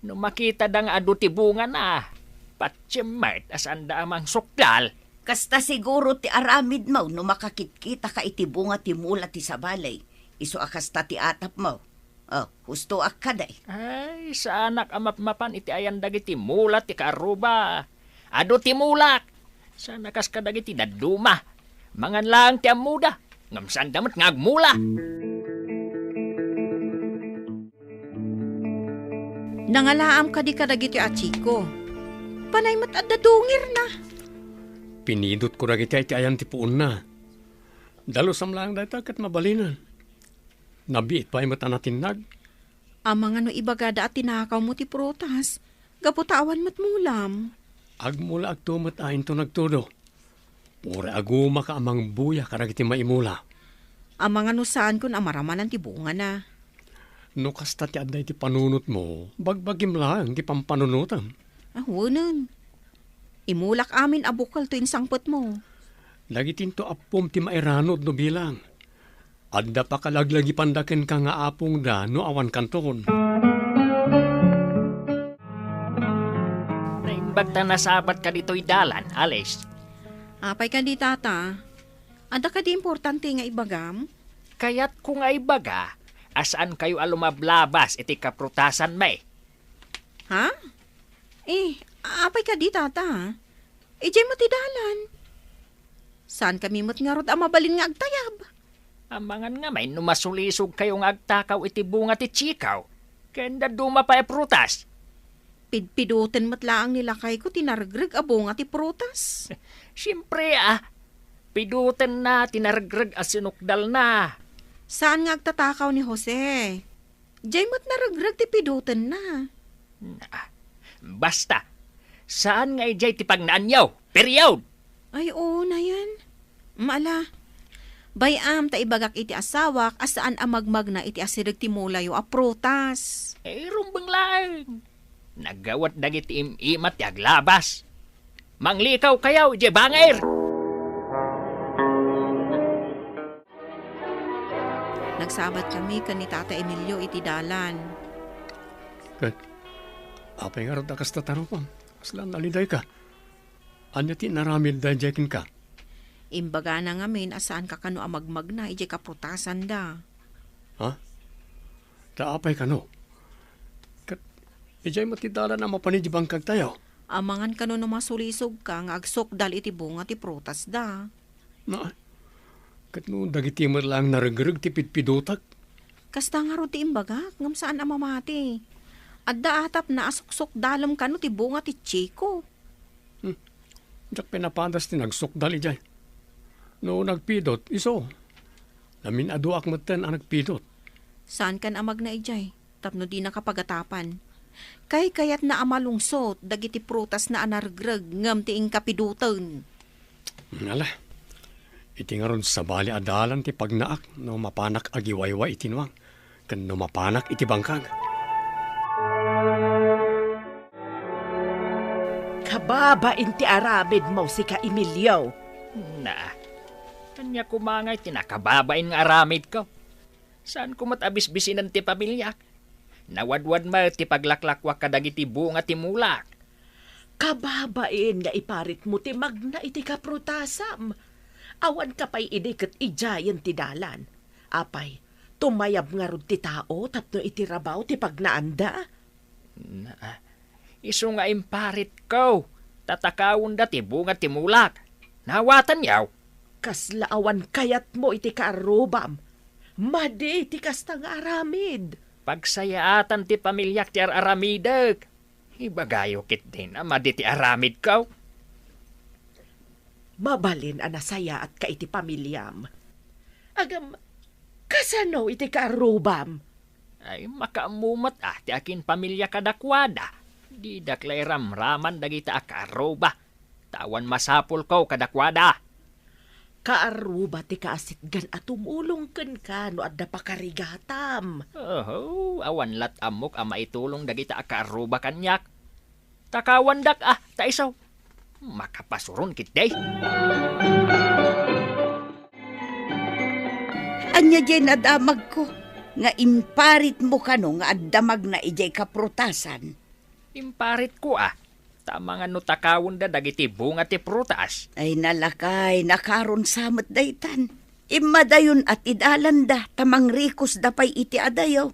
S11: No makita da nga adu ti bunga na. Patsimmet asan da amang sukdal.
S8: Kasta siguro ti aramid mo no makakitkita ka iti bunga ti mula ti sabalay. Iso akasta ti atap mo. Oh, husto ak kaday.
S11: Ay, sa anak amap-mapan iti ayan dagiti mulat ti karuba. Ado ti mulak. Sa nakas ka dagiti daduma. Mangan lang ti amuda. Ngamsan damat ngagmula.
S1: Nangalaam ka di ka dagiti achiko. Panay mat adda dungir na.
S9: Pinidot ko ragiti iti ayan ti puon na. Dalusam lang dahil kat mabalinan. Nabiit pa imata natin nag.
S1: Amang ano ibagada at tinakaw mo ti prutas. Gaputawan mat mulam.
S9: Agmula ag tumat ayin to nagtudo. Ura aguma ka amang buya karagiti maimula.
S1: Amang ano saan kun amaramanan ti bunga na.
S9: No kasta ti aday ti panunot mo, bagbagim lang ti pampanunutan.
S1: Wanan. Imulak amin abukal to insangpot mo.
S9: Lagitin to apom ti mairanod no bilang. Adda pa kalaglagi pandaken ka nga apong da no awan kanton.
S11: Naimbag ta nasabat ka dito'y dalan, Alice.
S1: Apay ka di tata. Ada ka di importante nga ibagam?
S11: Kaya't kung ay baga, asaan kayo alumablabas iti kaprutasan may?
S1: Ha? Apay ka di tata. Ijay mo ti dalan. Saan kami mo't nga rod mabalin nga agtayab?
S11: Amangan nga may numasulisog kayong agtakaw iti bunga ti chikaw. Kenda duma pa e prutas.
S1: Pidpidutin mo't laang nilakay ko tinargreg abong at prutas.
S11: Siyempre pidutin na tinargreg as sinukdal na.
S1: Saan nga agtatakaw ni Jose? Jay mo't naragreg ti pidutin na.
S11: Basta, saan nga ijay ti pagnaanyaw? Period!
S1: Ay, oo na yan. Maala. Bayam ta ibagak iti asawak asaan amagmag na iti asirig ti mulayo a prutas.
S11: Rumbang lang. Nagawat dagiti imat ti aglabas. Manglikaw kayaw, ije bangir!
S1: Nagsabat kami kan ni Tata Emilio iti dalan.
S9: Apay nga rod akas tatarupon. Aslan naliday ka. Anya ti naramid da jekin ka.
S1: Imbaga na ngamin asaan ka kano amagmag na ije kaprutasan da.
S9: Ha? Taapay kano? Ijay matidala na mapanidibang kag tayo.
S1: Amangan kano na masulisog ka nga agsok dal iti bunga ti prutas da.
S9: Na, kat no dagiti lang naragrag ti pitpidutak.
S1: Kasta nga ro ti imbaga ngam saan amamati. Adda atap na asuksok dalam kano ti bunga ti chiko.
S9: Diyak pinapandas ti nagsukdal ijay. No nagpidot, iso. Namin aduak matan ang nagpidot.
S1: Saan kan amag na ijay? Tapno di nakapagatapan. Kayat na amalungsot, dagiti prutas na anargreg, ngam ti ingkapidutan.
S9: Ngala, iti nga ron sa bali adalan ti pagnaak, no mapanak agiwaywa itinwang, kan no mapanak iti bangkag.
S10: Kababain ti aramid mo si ka Emilio.
S11: Kanya kumangay tinakababain nga aramid ko. Saan ko matabisbisinan ti pamilyak? Nawadwad ma ti paglaklakwa kadagiti bunga ti mulak.
S10: Kababain nga iparit mo ti magna iti kaprutasam. Awan ka pa'y idikat ijayan ti dalan. Apay, tumayab nga rod ti tao tapno iti rabaw ti pagnaanda.
S11: Iso nga imparit ko. Tatakawon da ti bunga ti mulak. Nawatan yaw.
S10: Kaslaawan kayat mo iti kaarubam. Madi iti kasta nga aramid.
S11: Pagsayaatan ti pamilyak ti aramidag. Ibagayo kit din madi ti aramid ko.
S10: Mabalin anasaya at ka iti pamilyam. Agam, kasano iti kaarubam?
S11: Ay makaamumat ti akin pamilya kadakwada. Di daklay ramraman dagita akaroba. Tawan masapol ko kadakwada.
S10: Kaaruba ti kaasitgan at tumulong ka no adda pa karigatam.
S11: Oh, awan lat amok ang maitulong dagita akaruba kanyak. Takawandak taisaw. Makapasuron kit day.
S8: Anya jay nadamag ko, nga imparit mo kano nga addamag na ijay kaprutasan.
S11: Imparit ko Tama nga no takawon da dagiti bunga ti prutas.
S8: Ay nalakay, nakaron samot daytan. Imadayon at idalanda, tamang rikos da pay iti adayaw.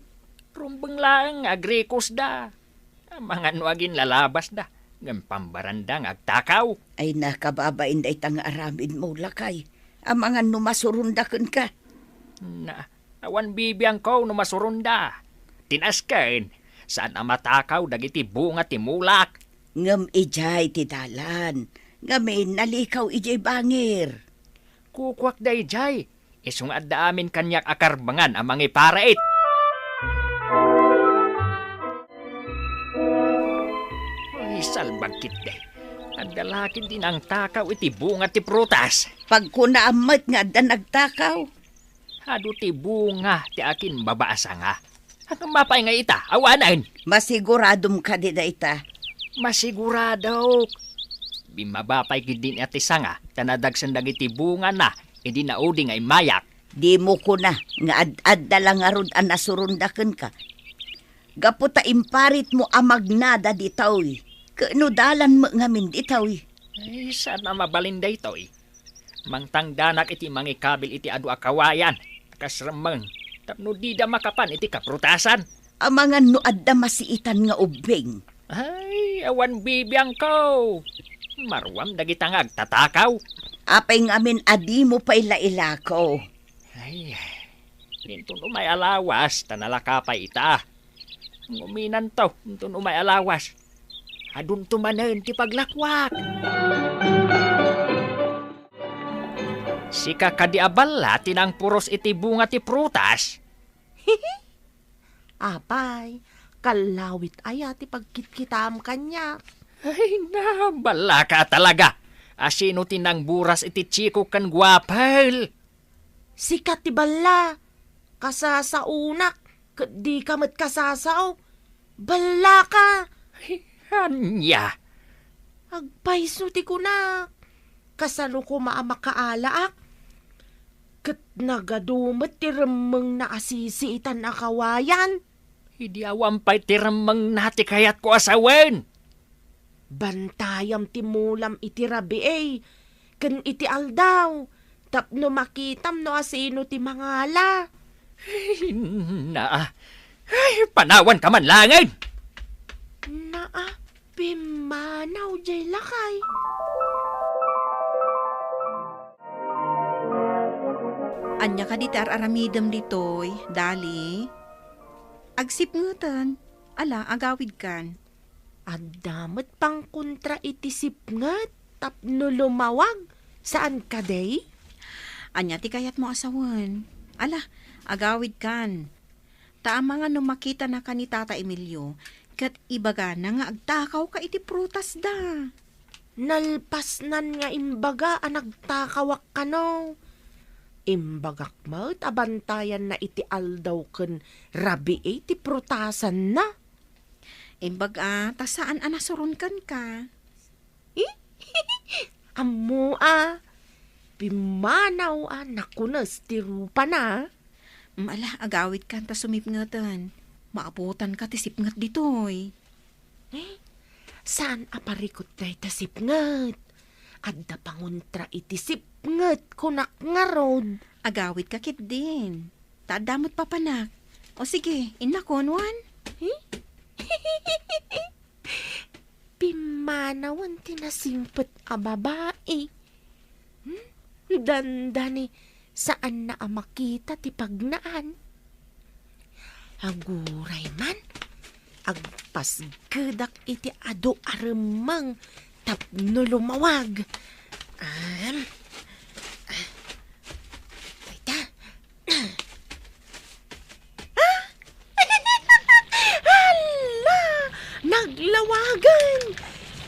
S11: Rumbeng lang agrikos da. Mga nuagin lalabas da. Ngam pambaranda agtakaw.
S8: Ay nakababain daytang aramid mo lakay. Ang mga numasurundakan ka.
S11: Na, awan bibiyang ko no masurunda. Tinasken, saan ang matakaw dagiti bunga ti mulak.
S8: Ngam ijay ti dalan. Ngamin nalikaw ijay bangir.
S11: Kukwak da ijay. Isungad da amin kanyak akarbangan ang mga iparait. Ay, salbagkit day. Ang dalakin din ang takaw iti bunga ti prutas.
S8: Pag kunaamat nga da nagtakaw.
S11: Hado ti bunga ti akin babaasa nga. Ang mapay nga ita, awanan.
S8: Masiguradom ka di da ita.
S11: Masigurado. Bimabapay gidin ati sanga, tanadagsan dagiti bunga na, hindi naudi nga imayak.
S8: Di mo ko na, nga ad-ad lang arod ang nasurundakan ka. Gaputa imparit mo amagnada ditaw. Kanudalan mo ngamin ditaw.
S11: Ay, saan na mabalinda ito Mangtangdanak iti mangikabil iti adu akawayan. Kasramang, tapno di da makapan iti kaprutasan.
S8: Ang mga nuad da masiitan nga ubing.
S11: Ay, awan bibiyang ko. Marwam dagitangag tatakaw.
S8: Apay ngamin adi mo pa ila ko.
S11: Ay, nintun umay alawas, tanalakapay ita. Nguminan to, nintun umay alawas. Adun tumanen ti paglakwak. Sika kadiabala tinang puros iti bunga ti prutas.
S10: Apay, kalawit aya ti pagkitkitam kanya.
S11: Ay na, bala ka talaga. Asino tinang buras iti chiko kan guwapal.
S10: Sikat ti balla, kasasaunak, di kamat kasasaw. Balla ka.
S11: Anya.
S10: Agpaiso ti kunak. Kasano ko maamakaalak. Kat nagadumat ti remeng na asisiitan na kawayan.
S11: Hindi awampay ti remeng nati kayat ko asawen.
S10: Bantayam ti mulam iti rabi ken iti aldaw. Tapno makitam no asino ti mangala.
S11: Ay, panawan ka man langin.
S10: Pimanaw jay lakay.
S1: Anya ka ditar aramidem ditoy, dali. Agsip ngutan, ala agawid kan.
S10: Adamat pang kontra iti sipngat, tapno lumawag. Saan ka day?
S1: Anya ti kayat mo asawan. Ala, agawid kan. Taama nga nung makita na ka ni Tata Emilio, kat ibaga na nga agtakaw ka iti prutas da.
S10: Nalpasnan nga imbaga nagtakawak ka no. Imbagak mo, abantayan na iti aldaw ken rabi ti prutasan na.
S1: Imbaga, ta saan anasurun kan ka?
S10: Amo pimanaw nakunas ti rupa na.
S1: Ala, agawid kan ta sumipngatan. Maabutan ka ti sipngat ditoy.
S10: Saan aparikot day ta sipngat? Adda panguntra iti sipngat kunak nga rod.
S1: Agawid ka kit din. Tadamot pa panak. O sige, inakonwan.
S10: Pimanawan tinasimpet a babae. Dandani, saan na makita ti pagnaan? Aguray man, agpasgedak iti ado aremang tapno lumawag. Tayta. Hala! Naglawagan!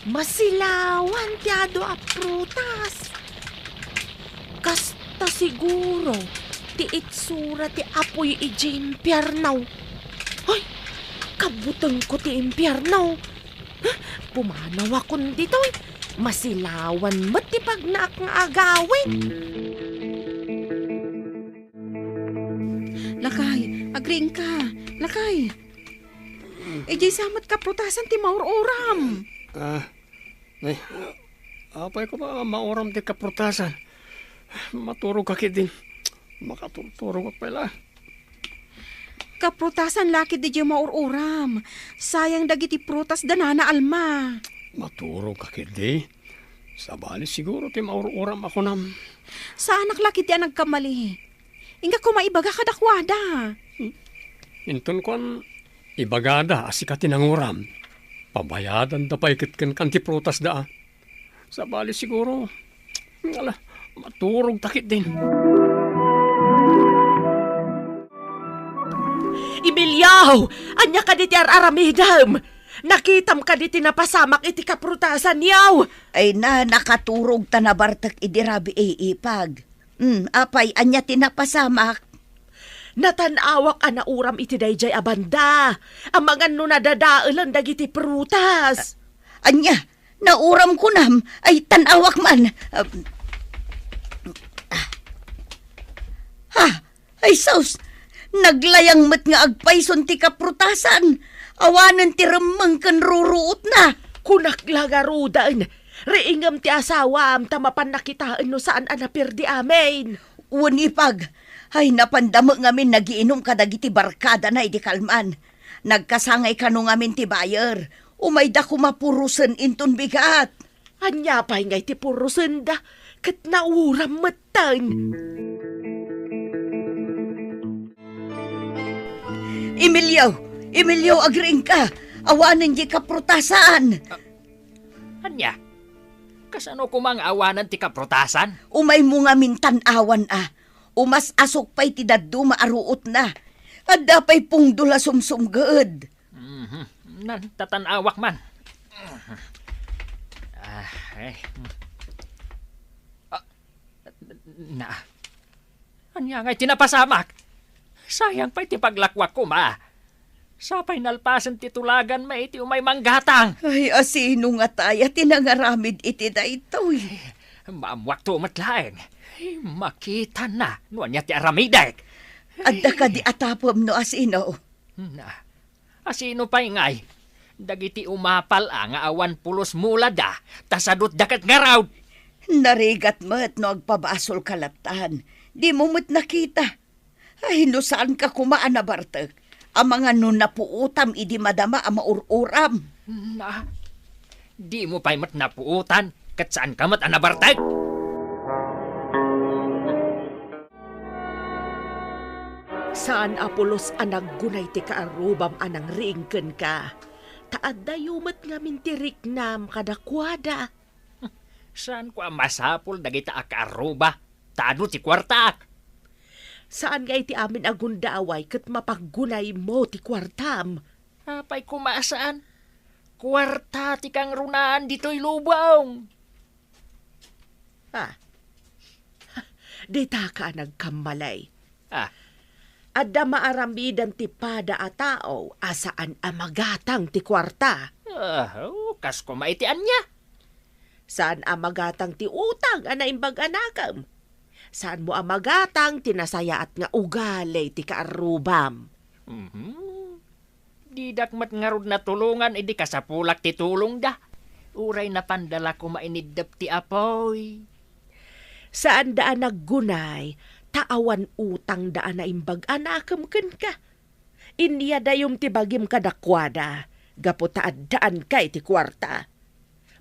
S10: Masilawan ti ado a prutas. Kasta siguro ti itsura ti apoy iji impyernaw. Ay, kabutang ko ti impyernaw. Pumanaw akon ditoy. Masilawan mo't ti pagnaak nga agawin.
S1: Lakay, agring ka. Lakay. Ejay samat ka prutasan ti mauroram.
S9: Ay, apay ko ba mauram ti kaprutasan? Maturog ka din. Makaturturog ka pala.
S1: Kaprutasan laki di mauroram. Sayang dagiti prutas danana alma.
S9: Maturog ka di. Sabali siguro ti mauroram ako nam.
S1: Sa anak laki ti nagkamali. Inga ko maibaga kadakwada.
S9: Inton kon ibagada asika tinanguram. Pabayadan da pa ikitkan kanti prutas da. Sabali siguro. Ngala, maturog takit din.
S10: Emilio! Anya ka di ti aramidam! Nakitam ka di tinapasamak iti kaprutasan yaw!
S8: Ay nakaturog ta na bartak idirabi ipag. Apay, anya tinapasamak.
S10: Natanawak anauram iti dayjay abanda. Ang mga nadadaalan dagiti prutas.
S8: Anya, nauram ko nam, ay tanawak man. Ay sus, naglayang mat nga agpayson ti kaprutasan. Awanan ti remeng ken ruruot na.
S10: Kunaklagarudan, reingam ti asawam tamapan nakitaan no saan anapirdi amin.
S8: Unipag, ay napandamo ngamin nagiinom kadagiti barkada na iti kalman. Nagkasangay kano ngamin ti bayer. Umayda kumapurusen inton bigat.
S10: Anya pa'y ngay ti purusen da, kat nauram matan.
S8: Emilio, agring ka. Awanan di kaprutasan.
S11: Anya, kasano kumang awanan ti kaprutasan?
S8: Umay mo nga mintanawan Umas asok pa'y ti daddo maaruot na. Adda pa'y pungdula sumsumgad.
S11: Tatanawak man. Anya nga'y tinapasamak. Sayang pa'y ti paglakwak ko, ma. Sapay nalpasan ti tulagan ma iti umay manggatang.
S8: Ay, asino nga taya tinangaramid iti da ito.
S11: Maamwak to matlaeng. Makita na, nuan niya ti aramidek.
S8: Adda ka di atapom no asino.
S11: Asino pa ingay? Dagiti umapal nga awan pulos mula da, tasadot dakat ngaraw.
S8: Narigat mo't no agpabasol kalatan. Di mo mo't nakita. Ay, no saan ka kumaan na bartek? Ang mga nun napuutam, idi madama ang maururam.
S11: Di mo pa'y mat napuutan, kat saan ka mat anabartag?
S10: Saan apulos anag gunay ti kaarubam anang riingken ka? Taadayumat nga mintirik nam kadakwada.
S11: Saan ko ang masapol dagita akaruba? Taano ti kwartak?
S10: Saan nga iti amin agundaway kat mapaggunay mo ti kwartam?
S11: Apay kumasaan? Kwarta ti kang runaan dito'y lubong.
S10: Dita ka nagkamalay. Adda maaramidan ti pada a tao asaan amagatang ti kwarta.
S11: Kas ko maitian niya.
S10: Saan amagatang ti utang anaimbag anakam? Saan mo amagatang tinasayaat nga ugalay ti kaarubam?
S11: Di dakmat ngarud na tulungan, idi kasapulak ti tulong da. Uray na pandala ko mainidap ti apoy.
S10: Saan daan naggunay, taawan utang daan na imbag anakam ken ka. Inya dayom ti bagim kadakwada, gaputaad daan kay ti kwarta.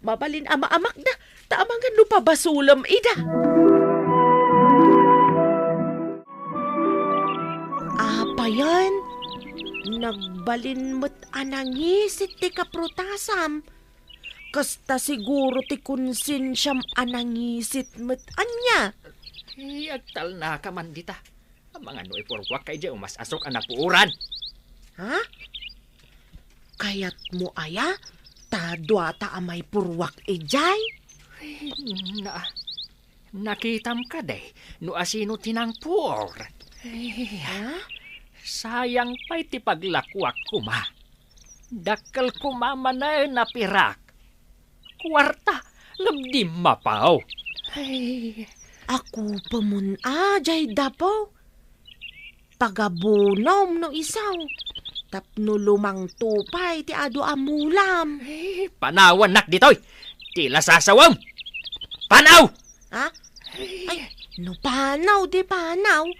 S10: Mabalin ama-amak na, taamangan no pabasulam ida. Apayan, nagbalin mo't anangisit ti kaprotasam. Kasta siguro ti konsensyam anangisit mo't anya.
S11: Agtal na ka man dita. Ang mga no ipurwak kay di umas asok anapuuran.
S10: Ha? Kayat mo aya? Tadwa ta amay purwak ijay.
S11: Nakitam ka day, no asino tinangpur. Sayang pa'y ti paglakwak kuma. Dakkel kuma manay na pirak. Kwarta, ngam mapaw.
S10: Ako pamun jay dapo. Pagabunom no isaw. Tapno lumang tupay ti adu amulam.
S11: Panawan nak ditoy. Tila sasawam. Panaw!
S10: Ha? Ay, no panaw di panaw.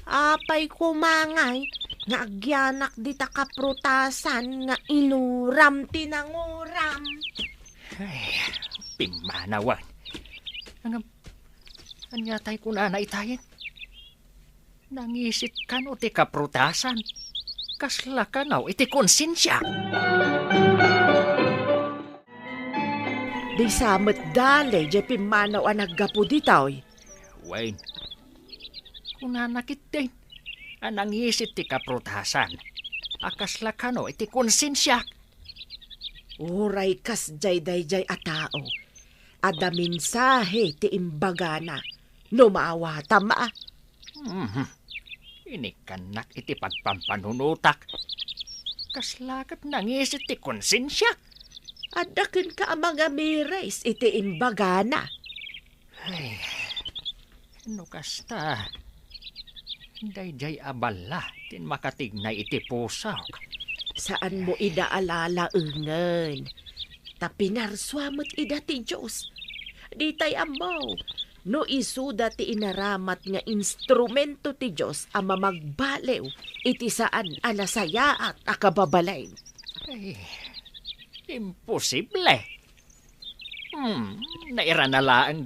S10: Apay kumangay, nga agyanak di takaprutasan, nga inuram tinanguram.
S11: Pimanawan. Anya tay ko na itayin. Nangisit ka no ti kaprutasan. Kasla ka naw iti konsensya.
S10: Di samet dali, di pimanaw ang naggapo ditoy.
S11: Wayne, kunanakit din. Anang isit ti kaprutasan. Akasla ka no iti konsensya.
S10: Uray kas jay a tao. Ada mensahe ti imbagana. No maawata ma.
S11: Inikanak iti pagpampanunutak. Kaslakat nangisit ti konsensya.
S10: Adakin ka ang mga mires iti imbagana.
S11: Ay, no kasta. Dayjay abala tin makatignay iti pusaw.
S10: Saan mo idaalala engen? Tapinarswamot ida ti Diyos. Di tay amaw. No isuda ti inaramat nga instrumento ti Diyos ang mamagbalew iti saan anasaya at akababalay.
S11: Ay, imposible. Naira na laang